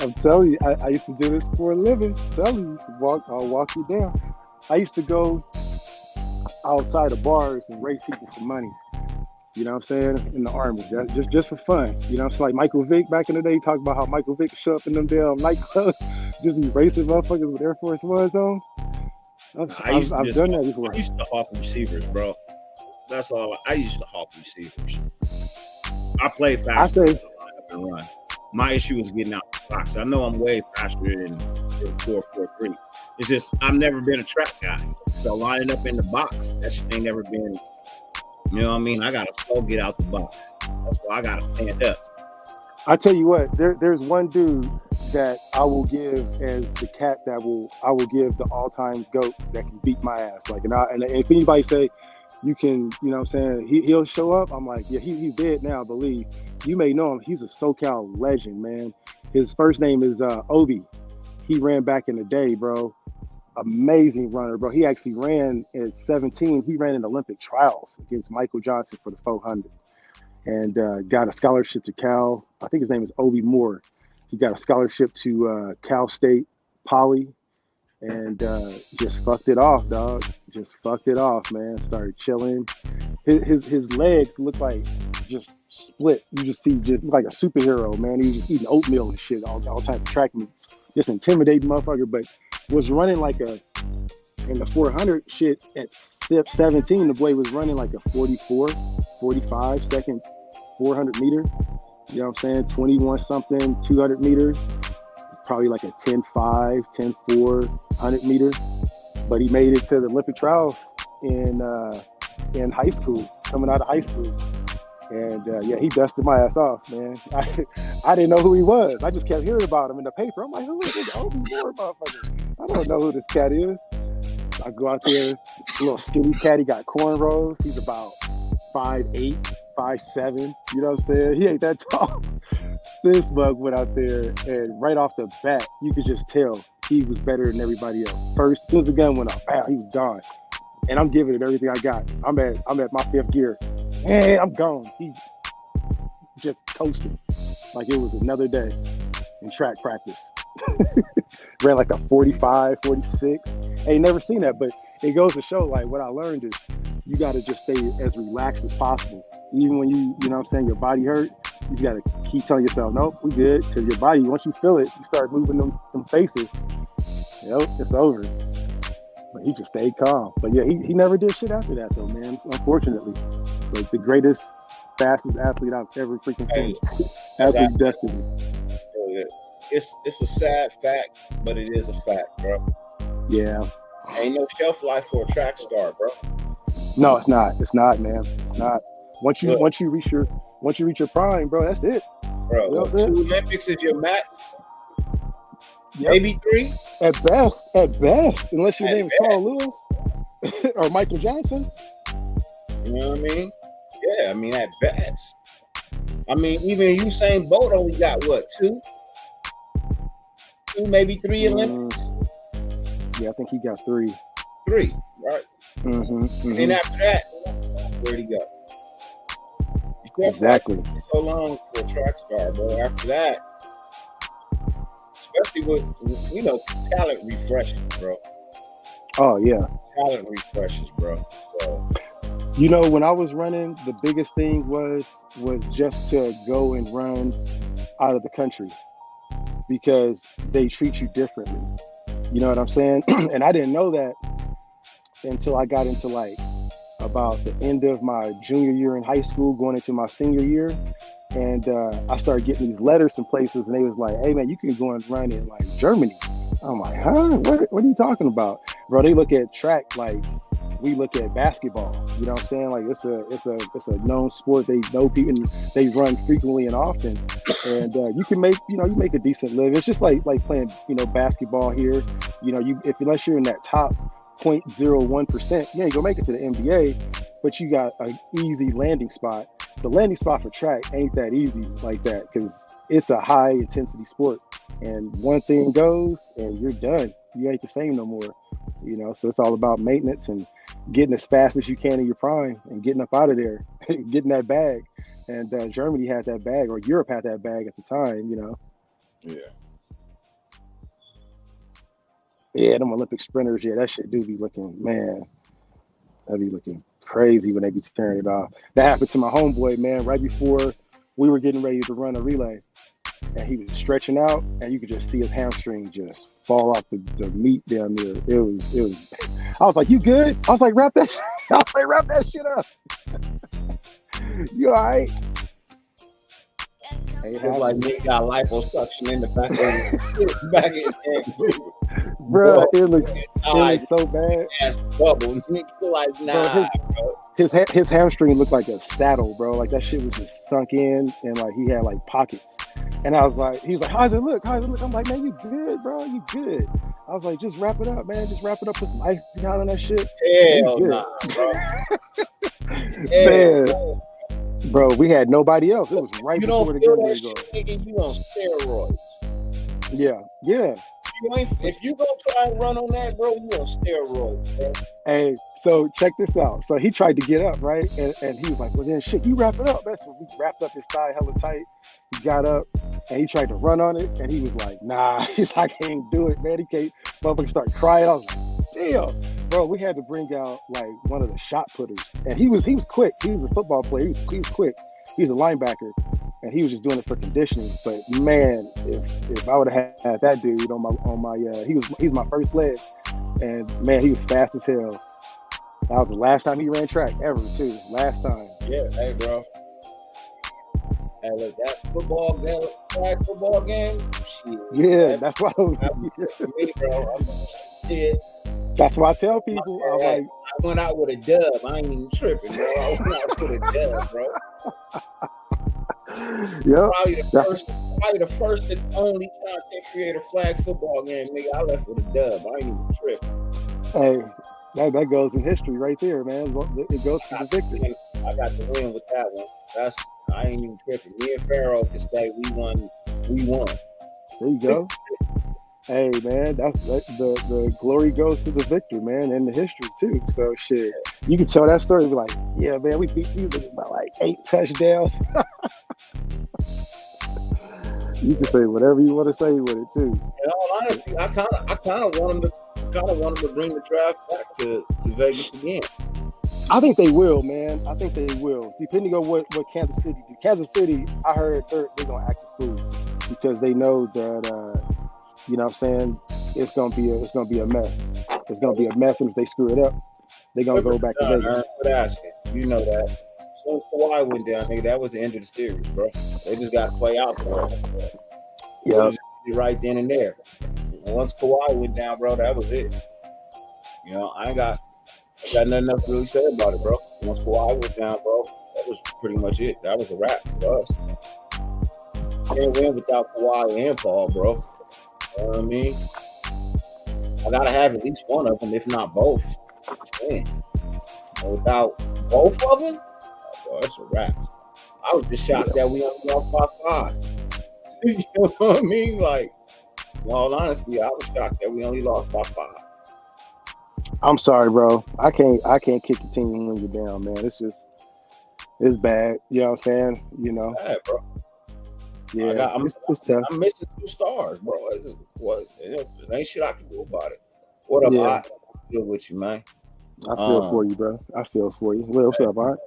I'm telling you, I used to do this for a living. I'm telling you, I'll walk you down. I used to go outside of bars and race people for money. You know what I'm saying? In the Army, just for fun. You know, it's like Michael Vick back in the day. Talk about how Michael Vick show up in them damn nightclubs, just be racing motherfuckers with Air Force Ones on. I've done that before. I used to hawk receivers, bro. That's all. I used to hawk receivers. I played fast. I say, and run. My issue is getting out the box. I know I'm way faster than 4.43. It's just I've never been a track guy. So lining up in the box, that shit ain't never been. You know what I mean? I gotta slow get out the box. That's why I gotta stand up. I tell you what, there's one dude that I will give as the cat I will give the all-time GOAT that can beat my ass. Like, and if anybody say you can, you know what I'm saying, he'll show up, I'm like, yeah, he's dead now, I believe. You may know him. He's a SoCal legend, man. His first name is Obi. He ran back in the day, bro. Amazing runner, bro. He actually ran at 17. He ran in Olympic trials against Michael Johnson for the 400 and got a scholarship to Cal. I think his name is Obi Moore. He got a scholarship to Cal State Poly and just fucked it off, dog. Just fucked it off, man. Started chilling. His legs look like just split. You just see just like a superhero, man. He was just eating oatmeal and shit, all type of track meets. Just intimidating motherfucker, but was running like in the 400 shit at 17, the boy was running like a 45 second 400 meter. You know what I'm saying? 21 something, 200 meters. Probably like a 10.5, 10.4, 100 meter. But he made it to the Olympic trials in high school, coming out of high school. And yeah, he dusted my ass off, man. I didn't know who he was. I just kept hearing about him in the paper. I'm like, who is this Obi Moore motherfucker? I don't know who this cat is. I go out there, little skinny cat. He got cornrows. He's about 5'8", 5'7". You know what I'm saying? He ain't that tall. This bug went out there, and right off the bat, you could just tell he was better than everybody else. First, as soon as the gun went off, bam, he was gone. And I'm giving it everything I got. I'm at my fifth gear. And I'm gone. He just coasted like it was another day in track practice. Ran like a 45, 46. Ain't never seen that, but it goes to show, like, what I learned is you got to just stay as relaxed as possible. Even when you know what I'm saying, your body hurt, you just got to keep telling yourself, nope, we good. Because your body, once you feel it, you start moving them faces. Yep, it's over. But he just stayed calm. But yeah, he never did shit after that, though, man, unfortunately. Like the greatest, fastest athlete I've ever freaking seen. Athlete destiny. It's a sad fact, but it is a fact, bro. Yeah. Ain't no shelf life for a track star, bro. No, it's not. It's not, man. It's not. Once you reach your prime, bro, that's it. Bro, you know 2 Olympics is your max. Yep. Maybe 3. At best. Unless your name is Carl Lewis or Michael Johnson. You know what I mean? Yeah, I mean, at best. I mean, even Usain Bolt only got what, 2, maybe 3 Olympics? Yeah, I think he got 3. 3, right? Mm-hmm. And after that, where'd he go? Exactly. So long for a track star, bro. After that, especially with, you know, talent refreshes, bro. Oh, yeah. Talent refreshes, bro. So, you know, when I was running, the biggest thing was just to go and run out of the country because they treat you differently. You know what I'm saying? And I didn't know that until I got into like about the end of my junior year in high school, going into my senior year. And I started getting these letters from places, and they was like, hey, man, you can go and run in like Germany. I'm like, huh? What are you talking about? Bro, they look at track like we look at basketball. You know what I'm saying? Like it's a known sport. They know people. They run frequently and often, and you can make you make a decent living. It's just like playing basketball here. Unless you're in that top 0.01%, you gonna make it to the NBA, but you got an easy landing spot. The landing spot for track ain't that easy like that because it's a high intensity sport, and one thing goes and you're done. You ain't the same no more. So it's all about maintenance and getting as fast as you can in your prime and getting up out of there, getting that bag. And Germany had that bag, or Europe had that bag at the time. Yeah. Yeah, them Olympic sprinters, that shit do be looking, man, that'd be looking crazy when they be tearing it off. That happened to my homeboy, man, right before we were getting ready to run a relay. And he was stretching out, and you could just see his hamstring just fall off the meat down there. It was. I was like, "You good?" I was like, "Wrap that." Wrap that shit up. You all right? It's like Nick got liposuction in the back of his head. Bro, it looks so bad. Ass bubble. Nick like, nah, bro. His hamstring looked like a saddle, bro. Like that shit was just sunk in, and like he had like pockets. And I was like, he was like, how's it look? I'm like, man, you good, bro? You good? I was like, just wrap it up, man. Just wrap it up. Put some icing out on that shit. Hell nah, bro. Man, bro, we had nobody else. It was right before the game. Nigga, you on steroids. Yeah. If you gonna try and run on that, bro, you on steroids, bro. Hey, so check this out. So he tried to get up, right? And he was like, well, then shit, you wrap it up. That's what we wrapped up his thigh hella tight. He got up and he tried to run on it. And he was like, nah, he's like, I can't do it, man. He can't. Motherfucker started crying. I was like, damn. Bro, we had to bring out like one of the shot putters. And he was quick. He was a football player. He was quick. He was a linebacker. And he was just doing it for conditioning. But man, if I would have had that dude on my he's my first leg. And man, he was fast as hell. That was the last time he ran track ever, too. Last time. Yeah, hey, bro. Hey, look, that football game, shit. Yeah, that's why. Bro. Yeah. That's why I tell people. I went out with a dub. I ain't even tripping, bro. I went out with a dub, bro. Yeah. Probably the first and only content creator flag football game, nigga. I left with a dub. I ain't even tripping. Hey. That goes in history right there, man. It goes to the victory. I got the win with that one. I ain't even tripping. Me and Pharaoh can say we won. There you go. Hey, man, that's the glory goes to the victor, man, and the history too. So shit, you can tell that story. Be like, yeah, man, we beat you by like 8 touchdowns. You can say whatever you want to say with it too. In all honesty, I kind of want them to bring the draft back to Vegas again. I think they will, man. I think they will, depending on what Kansas City do. Kansas City, I heard they're gonna act a fool because they know that you know what I'm saying, it's gonna be a mess. It's gonna be a mess, and if they screw it up, they're gonna go back to Vegas. Quit asking. You know that. As soon as Kawhi went down, nigga, that was the end of the series, bro. They just got to play out for it. Yeah, right then and there. And once Kawhi went down, bro, that was it. You know, I got nothing else to really say about it, bro. Once Kawhi went down, bro, that was pretty much it. That was a wrap for us. Can't win without Kawhi and Paul, bro. You know what I mean? I gotta have at least one of them, if not both. Man. And without both of them, bro, that's a wrap. I was just shocked that we only lost by 5. You know what I mean? Like, in all honesty, I was shocked that we only lost by 5. I'm sorry, bro. I can't kick the team when you're down, man. It's bad. You know what I'm saying? You know. Bad, bro. Yeah, it's tough. I'm missing 2 stars, bro. There ain't shit I can do about it. What up, I feel with you, man. I feel for you, bro. I feel for you. What's up, Art?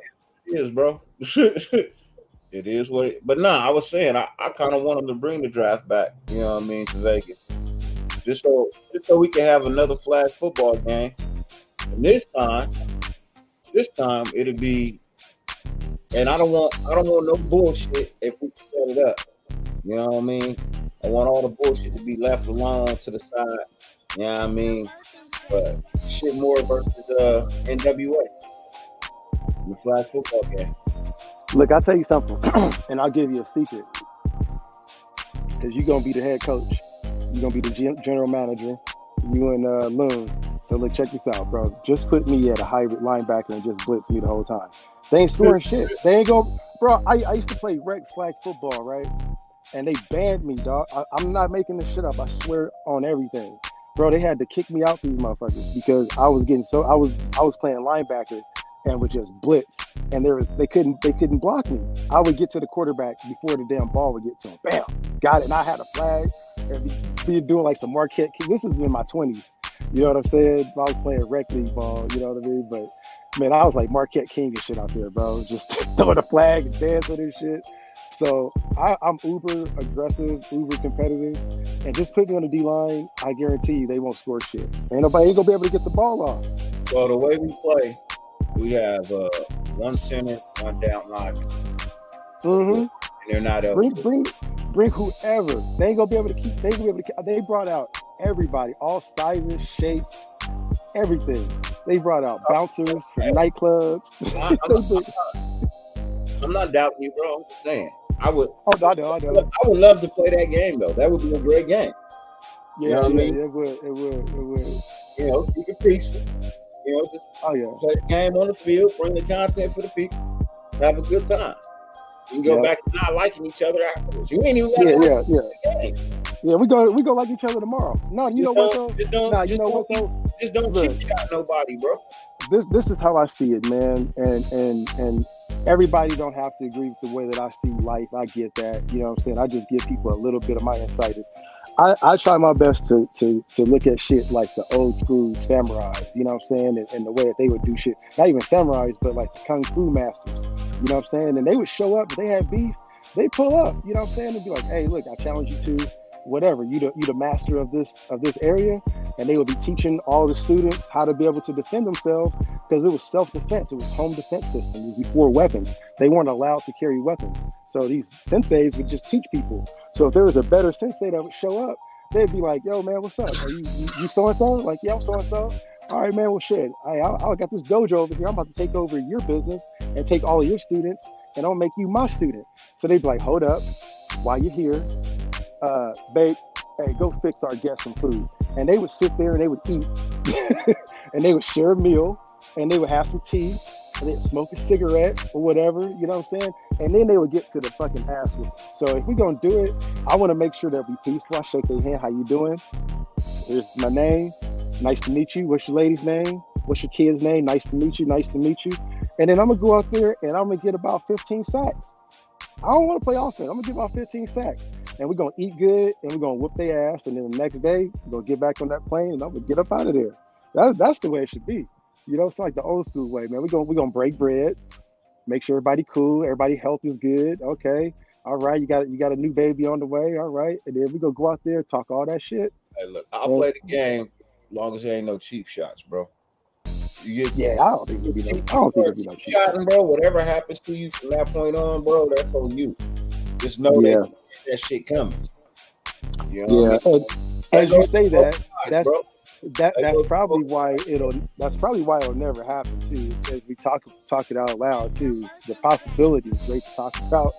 It is, bro. It is what it. But nah, I was saying I kind of want them to bring the draft back. You know what I mean, to Vegas, just so we can have another flag football game. And this time it'll be. And I don't want no bullshit if we set it up. You know what I mean? I want all the bullshit to be left alone to the side. You know what I mean? But shit more versus NWA, the flag football game. Look, I'll tell you something, and I'll give you a secret. Because you're going to be the head coach. You're going to be the general manager. You and Loon. So, look, check this out, bro. Just put me at a hybrid linebacker and just blitz me the whole time. They ain't scoring shit. They ain't going... Bro, I used to play rec flag football, right? And they banned me, dog. I'm not making this shit up. I swear on everything. Bro, they had to kick me out, these motherfuckers, because I was getting so... I was playing linebacker and would just blitz. And they couldn't block me. I would get to the quarterback before the damn ball would get to him. Bam! Got it. And I had a flag and be doing like some Marquette. This is in my 20s. You know what I'm saying? I was playing rec league ball, you know what I mean? But man, I was like Marquette King and shit out there, bro. Just throwing a flag and dancing and shit. So I'm uber aggressive, uber competitive. And just put me on the D-line, I guarantee you they won't score shit. Nobody ain't gonna be able to get the ball off. Well, the way we play, we have one center, one down lineman. Mm-hmm. And they're not up. Bring whoever. They ain't gonna be able to keep. They brought out everybody, all sizes, shapes, everything. They brought out bouncers from nightclubs. I'm not doubting you, bro. I'm just saying. I would. Oh, I know. I would love to play that game though. That would be a great game. Yeah, you know what I mean? It would. You know, keep it peaceful. You know, just play the game on the field, bring the content for the people, have a good time. You can go back to not liking each other afterwards. You ain't even got the game. Yeah, we go like each other tomorrow. No, you know what though? Just don't cheat out nobody, bro. This is how I see it, man. And everybody don't have to agree with the way that I see life. I get that. You know what I'm saying? I just give people a little bit of my insight. I try my best to look at shit like the old school samurais, you know what I'm saying? And the way that they would do shit. Not even samurais, but like the kung fu masters, you know what I'm saying? And they would show up, if they had beef, they pull up, you know what I'm saying? They'd be like, hey, look, I challenge you to whatever. You the master of this area. And they would be teaching all the students how to be able to defend themselves, because it was self-defense. It was home defense system. It was before weapons. They weren't allowed to carry weapons. So these senseis would just teach people. So if there was a better sensei that would show up, they'd be like, yo, man, what's up? Are you so-and-so? Like, yeah, I'm so-and-so. All right, man, well, shit. I got this dojo over here. I'm about to take over your business and take all of your students, and I'll make you my student. So they'd be like, hold up, while you're here, babe, hey, go fix our guests some food. And they would sit there and they would eat, and they would share a meal, and they would have some tea, and they'd smoke a cigarette or whatever, you know what I'm saying? And then they would get to the fucking ass with it. So if we're going to do it, I want to make sure that we peaceful. I shake their hand. How you doing? Here's my name. Nice to meet you. What's your lady's name? What's your kid's name? Nice to meet you. Nice to meet you. And then I'm going to go out there and I'm going to get about 15 sacks. I don't want to play offense. I'm going to get about 15 sacks. And we're going to eat good and we're going to whoop their ass. And then the next day, we're going to get back on that plane and I'm going to get up out of there. That's the way it should be. You know, it's like the old school way, man. We're gonna break bread, make sure everybody cool, everybody health is good. Okay, all right, you got a new baby on the way. All right, and then we're gonna go out there and talk all that shit. Hey, look, I'll play the game as long as there ain't no cheap shots, bro. I don't think it'll be no cheap shots, bro. Whatever happens to you from that point on, bro, that's on you. Just know that shit coming. You know what I mean? As you say that, that's probably why it'll never happen too. As we talk it out loud too, the possibility is great to talk about,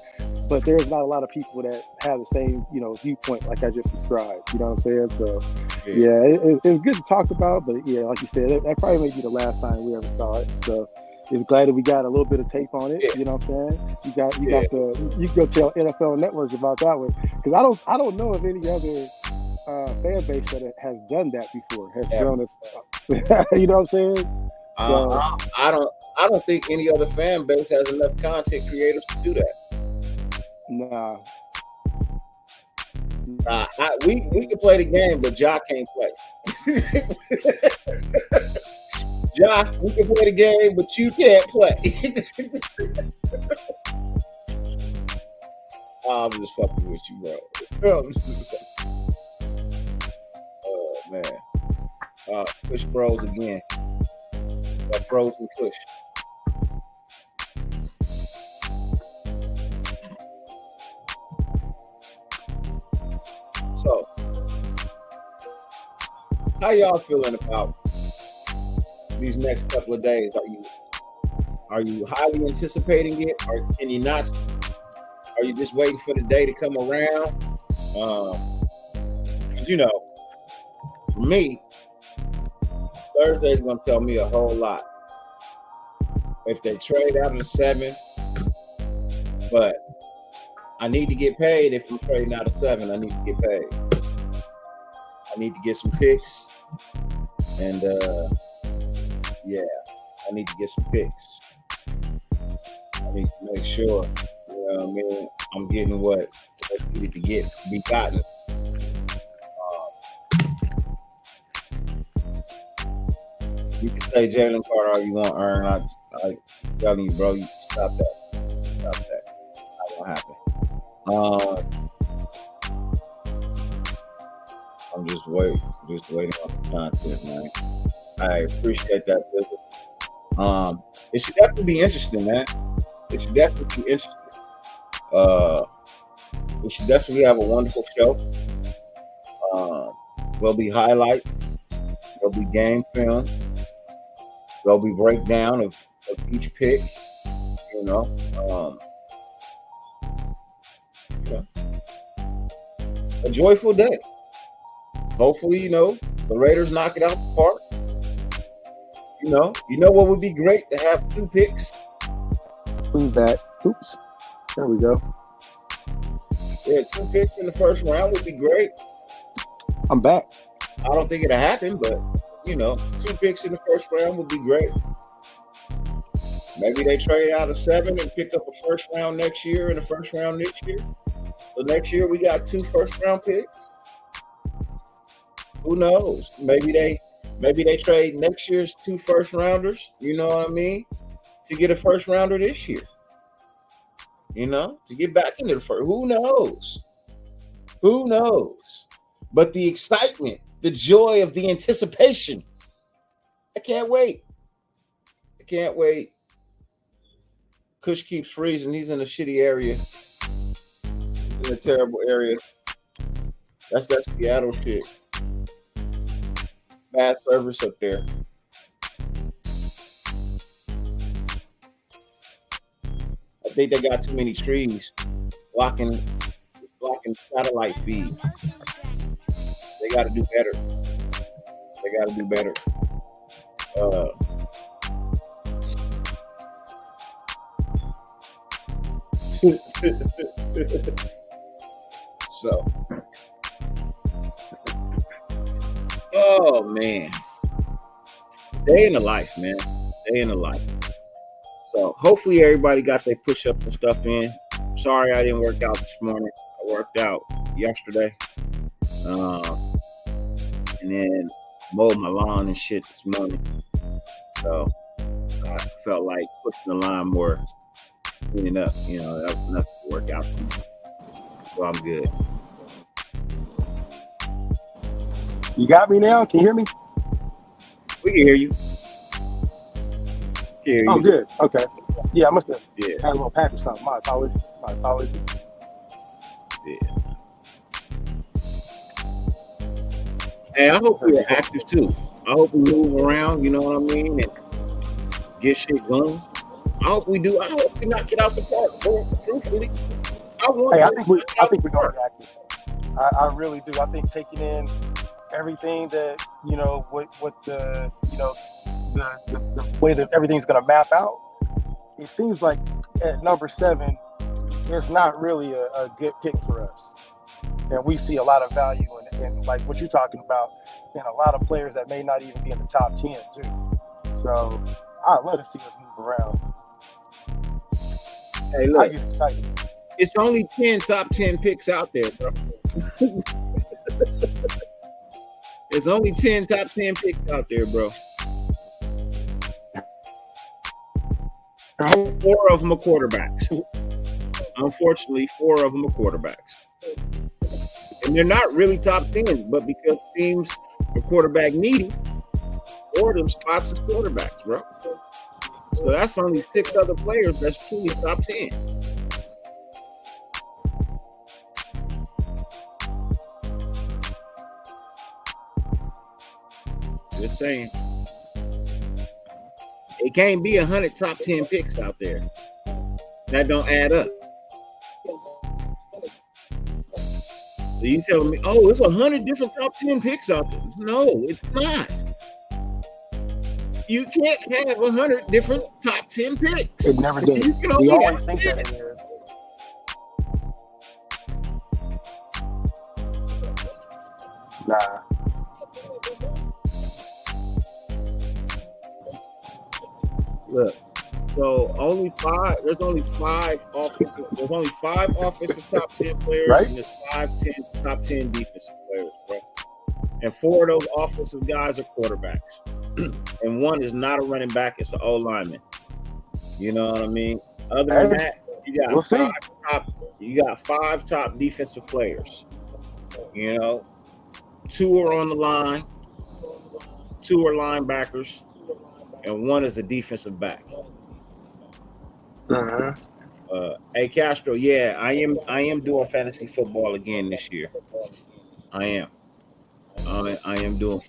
but there's not a lot of people that have the same, you know, viewpoint like I just described. You know what I'm saying? So it's good to talk about, but yeah, like you said, that probably may be the last time we ever saw it. So it's glad that we got a little bit of tape on it. You know what I'm saying? You can go tell NFL Network about that one, because I don't know of any other fan base that has done that before. You know what I'm saying? I don't think any other fan base has enough content creators to do that. Nah. We can play the game, but Ja can't play. Ja, we can play the game, but you can't play. I'm just fucking with you, bro. Oh man. Kush froze again. Got froze from Kush. So, how y'all feeling about these next couple of days? Are you highly anticipating it, or can you not? Are you just waiting for the day to come around? You know, for me, Thursday is going to tell me a whole lot. If they trade out of the 7, but I need to get paid. If I'm trading out of 7, I need to get paid. I need to get some picks, and yeah, I need to get some picks. I need to make sure, you know what I mean, I'm getting what I need to be gotten. You can say Jalen Carter all you want, Ern. I'm telling you, bro, you stop that. Stop that. Not gonna happen. I'm just waiting on the content, man. I appreciate that visit. It should definitely be interesting, man. It should definitely be interesting. We should definitely have a wonderful show. There'll be highlights. There'll be game film. There'll be breakdown of each pick. You know. A joyful day. Hopefully, you know, the Raiders knock it out the park. You know what would be great to have 2 picks. Who's that? Oops. There we go. Yeah, 2 picks in the first round would be great. I'm back. I don't think it'll happen, but you know, 2 picks in the first round would be great. Maybe they trade out of 7 and pick up a first round next year and a first round next year. So next year we got 2 first round picks. Who knows? Maybe they trade next year's 2 first rounders, you know what I mean, to get a first rounder this year. You know, to get back into the first. Who knows? Who knows? But the excitement, the joy of the anticipation. I can't wait. I can't wait. Kush keeps freezing. He's in a shitty area. In a terrible area. That's that Seattle shit. Bad service up there. I think they got too many trees blocking satellite feed. They got to do better. So, oh man, day in the life, man. Day in the life. So hopefully everybody got their push-ups and stuff in. Sorry I didn't work out this morning. I worked out yesterday. And then mowed my lawn and shit this morning. So I felt like pushing the lawnmower, cleaning up. You know, that was enough to work out for me. So I'm good. You got me now? Can you hear me? We can hear you. Oh, good. Okay. Yeah, I must have had a little patch or something. My apologies. Yeah. Hey, I hope we're active too. I hope we move around, you know what I mean, and get shit going. I hope we do. I hope we knock it out the park, bro. Truthfully. I think we're going to be active. I really do. I think taking in everything that, you know, what the, you know, the way that everything's going to map out, it seems like at number 7, it's not really a good pick for us. And we see a lot of value in like what you're talking about, and a lot of players that may not even be in the top 10 too. So I'd love to see us move around. Hey, look, I get excited. It's only 10 top 10 picks out there, bro. There's only 10 top 10 picks out there, bro. 4 of them are quarterbacks. Unfortunately, 4 of them are quarterbacks. And they're not really top 10, but because teams are quarterback needy, 4 of them spots as quarterbacks, bro. So that's only 6 other players that's truly top 10. Just saying. It can't be 100 top 10 picks out there. That don't add up. So you tell me, oh, it's 100 different top 10 picks out there. No, it's not. You can't have 100 different top 10 picks. It never did. You can We only always have think 10. that it is. Nah. Look, so there's only five offensive top 10 players, Right? and there's top 10 defensive players, right? And 4 of those offensive guys are quarterbacks. And 1 is not a running back, it's an O lineman. You know what I mean? Other than that, you got 5 top defensive players. You know, 2 are on the line, 2 are linebackers, and 1 is a defensive back. Hey Castro, yeah, I am doing fantasy football again this year. I am. I'm doing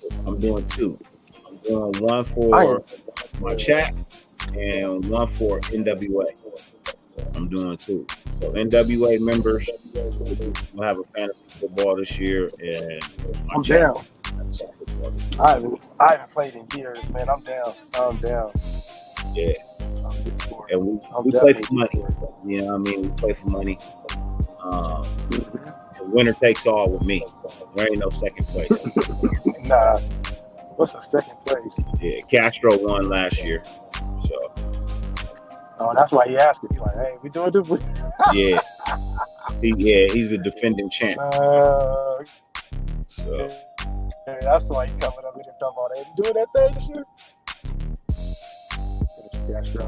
2. I'm doing 1 for my chat and 1 for NWA. I'm doing 2. So NWA members will have a fantasy football this year, and I'm down. I haven't played in years, man. I'm down. Yeah. And we play for money. You know what I mean? We play for money. Winner takes all with me. There ain't no second place. Nah. What's the second place? Yeah, Castro won last year. So. Oh, that's why he asked me. He's like, hey, we doing this? Yeah. He's a defending champ. So. Hey, that's why he's coming up here and talking about, hey, you doing that thing this year?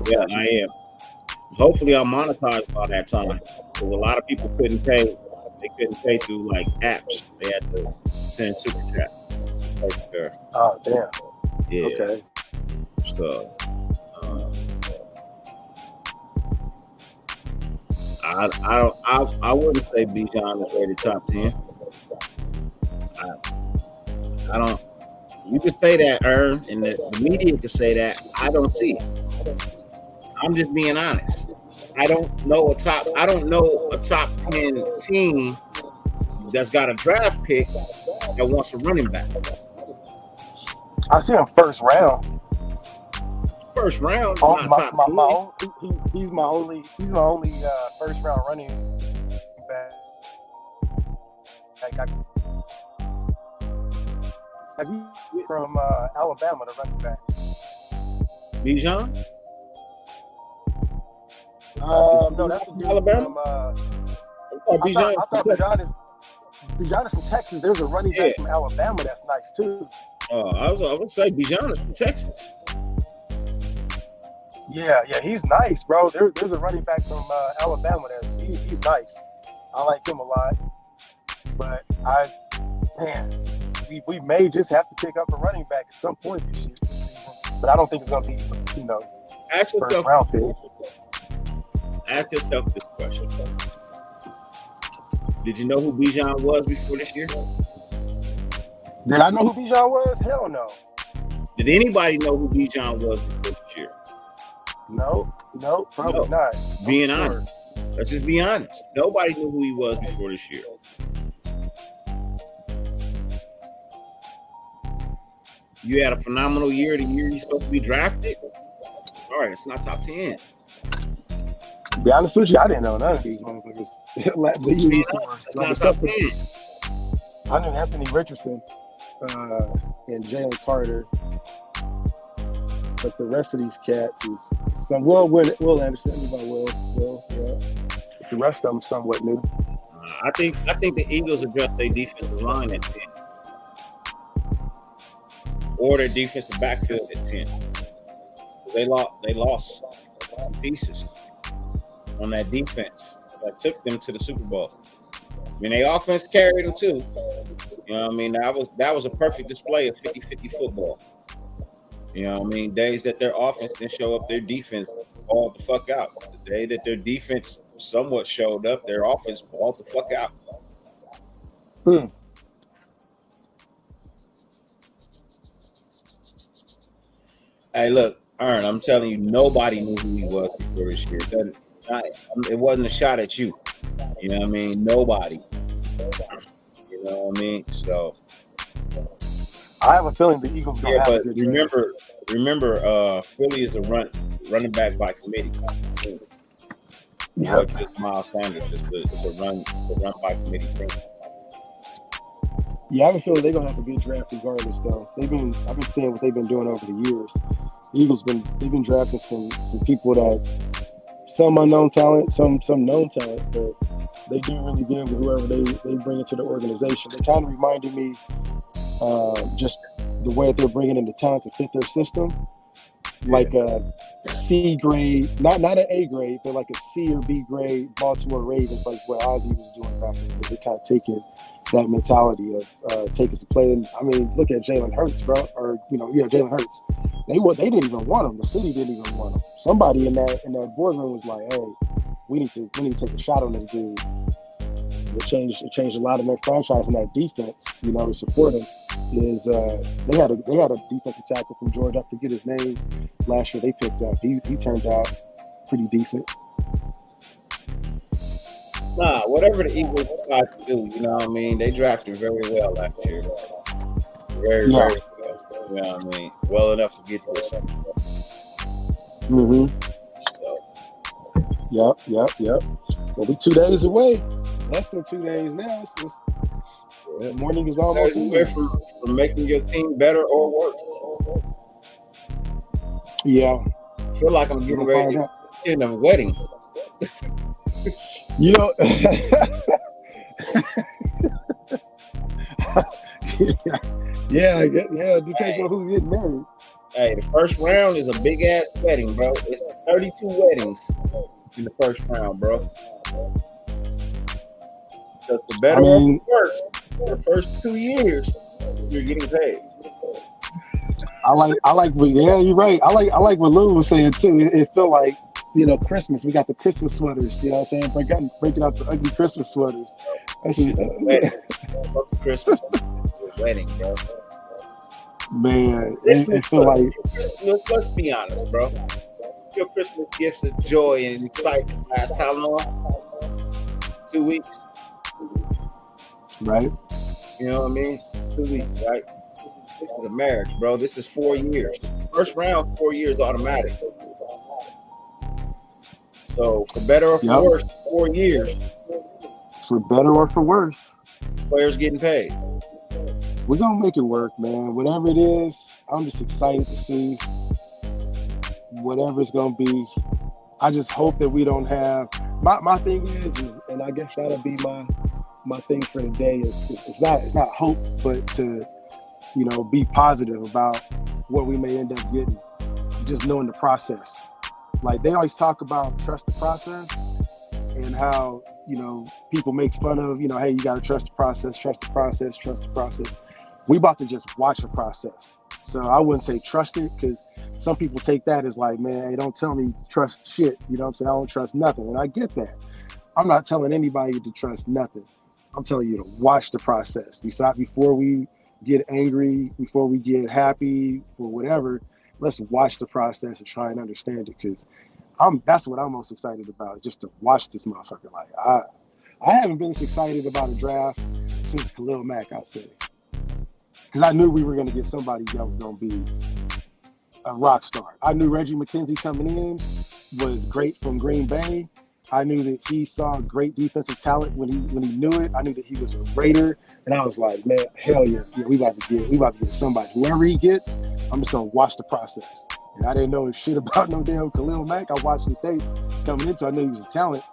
Yeah, I am. Hopefully, I'll monetize by that time. Because a lot of people couldn't pay. They couldn't pay through like apps. They had to send super chats. Oh, damn. Yeah. Okay. So, I wouldn't say Bijan is rated top 10. I don't. You could say that, Ern, and the media could say that. I don't see it. I'm just being honest. I don't know a top 10 team that's got a draft pick that wants a running back. I see him first round. First round, he's my only first round running back. From Alabama, the running back. Bijan? No, that's from Alabama. I thought Bijan is from Texas. There's a running back from Alabama that's nice too. I would say Bijan is from Texas. Yeah, he's nice, bro. There's a running back from Alabama there. He's nice. I like him a lot. But we may just have to pick up a running back at some point this year. But I don't think it's going to be, Ask yourself this question. Did you know who Bijan was before this year? Did I know who Bijan was? Hell no. Did anybody know who Bijan was before this year? No, probably not. Being honest. Let's just be honest. Nobody knew who he was before this year. You had a phenomenal year the year you're supposed to be drafted. All right, it's not top 10. To be honest with you, I didn't know none of these motherfuckers. It's not top 10. I knew Anthony Richardson and Jalen Carter. But the rest of these cats is some Will Anderson. Will, yeah. But the rest of them somewhat new. I think the Eagles addressed their defensive line at 10. Or their defensive backfield at 10. They lost pieces on that defense that took them to the Super Bowl. I mean, their offense carried them too. You know what I mean? That was a perfect display of 50-50 football. You know what I mean? Days that their offense didn't show up, their defense balled the fuck out. The day that their defense somewhat showed up, their offense balled the fuck out. Hey, look, Aaron, I'm telling you, nobody knew who he was before this year. It wasn't a shot at you. You know what I mean? Nobody. You know what I mean? So I have a feeling the Eagles don't have a good remember, Philly is a running back by committee. Yeah, just Miles Sanders. It's a run by committee thing. Yeah, I have a feeling they're gonna have a good draft regardless, though. I've been seeing what they've been doing over the years. The Eagles they've been drafting some people that some unknown talent, some known talent, but they do really good with whoever they bring into the organization. They kind of reminded me just the way that they're bringing in the talent to fit their system, like a C grade, not an A grade, but like a C or B grade Baltimore Ravens, like what Ozzie was doing back then. They kind of taking that mentality of taking some play. I mean, look at Jalen Hurts, bro, Jalen Hurts. They didn't even want him. The city didn't even want him. Somebody in that boardroom was like, "Hey, we need to take a shot on this dude." It changed a lot in their franchise and that defense. To support him is they had a defensive tackle from Georgia. I forget his name. Last year they picked up. He turned out pretty decent. Nah, whatever the Eagles decide to do, you know what I mean? They drafted very well last year. Very well. You know what I mean? Well enough to get to a Super Bowl. Mm-hmm. So. Yep. We'll be 2 days away. Less than 2 days now. The morning is almost away from making your team better or worse. Yeah. I feel like I'm getting ready to get a wedding. Yeah, depends on who's getting married. Hey, the first round is a big ass wedding, bro. It's 32 weddings in the first round, bro. So the better or the worse, for the first 2 years, you're getting paid. I like, you're right. I like what Lou was saying too. It felt like, Christmas. We got the Christmas sweaters. You know what I'm saying? Breaking out the ugly Christmas sweaters. Christmas wedding, bro. Man, it feel like. Let's be honest, bro. Your Christmas gifts of joy and excitement last how long? 2 weeks. Right. You know what I mean? 2 weeks, right? This is a marriage, bro. This is 4 years. First round, 4 years automatic. So, for better or for worse, 4 years. For better or for worse. Players getting paid. We're going to make it work, man. Whatever it is, I'm just excited to see whatever it's going to be. I just hope that we don't have... My thing is, and I guess that'll be my thing for the day, is it's not hope, but to, be positive about what we may end up getting. Just knowing the process. Like, they always talk about trust the process and how, people make fun of, hey, you got to trust the process. We about to just watch the process. So I wouldn't say trust it, because some people take that as like, man, hey, don't tell me trust shit. You know what I'm saying? I don't trust nothing. And I get that. I'm not telling anybody to trust nothing. I'm telling you to watch the process. Before we get angry, before we get happy, for whatever, let's watch the process and try and understand it, because that's what I'm most excited about, just to watch this motherfucker. Like, I haven't been as excited about a draft since Khalil Mack, I'd say. Because I knew we were going to get somebody that was going to be a rock star. I knew Reggie McKenzie coming in was great from Green Bay. I knew that he saw great defensive talent when he knew it. I knew that he was a Raider, and I was like, man, hell yeah, we about to get somebody. Whoever he gets, I'm just gonna watch the process. And I didn't know shit about no damn Khalil Mack. I watched his tape coming into. I knew he was a talent,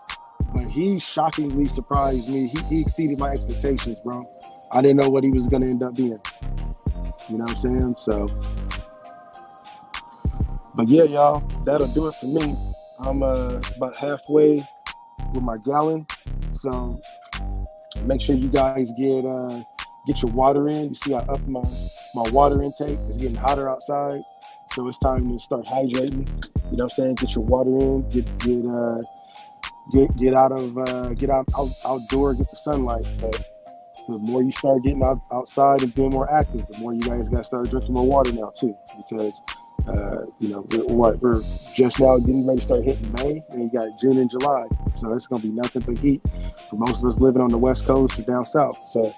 but he shockingly surprised me. He exceeded my expectations, bro. I didn't know what he was gonna end up being. You know what I'm saying? So, but yeah, y'all, that'll do it for me. I'm about halfway with my gallon, so make sure you guys get your water in. You see, I upped my water intake. It's getting hotter outside, so it's time to start hydrating. You know what I'm saying? Get your water in. Get outdoor, get the sunlight. But the more you start getting outside and being more active, the more you guys got to start drinking more water now too, because We're just now getting ready to start hitting May, and you got June and July, so it's gonna be nothing but heat for most of us living on the West Coast or down south. So,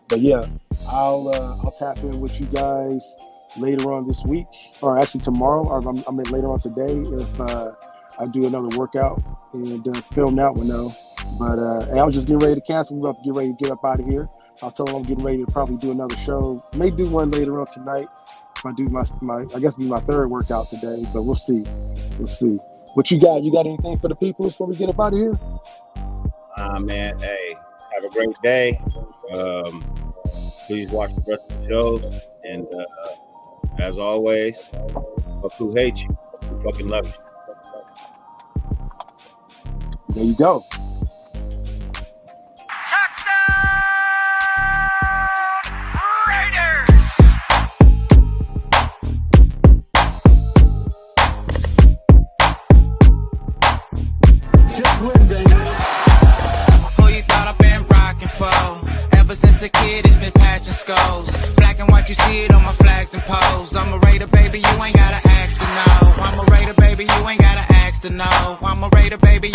but yeah, I'll tap in with you guys later on this week, or actually tomorrow, or I'm later on today if I do another workout and film that one though. But I was just getting ready to cancel. We're about to get ready to get up out of here. I'll tell them I'm getting ready to probably do another show. May do one later on tonight. If I do my I guess it'll be my third workout today, but we'll see. We'll see. What you got? You got anything for the people before we get up out of here? Man, hey, have a great day. Please watch the rest of the shows. And as always, fuck who hates you, who fucking loves you. There you go. Just win, baby.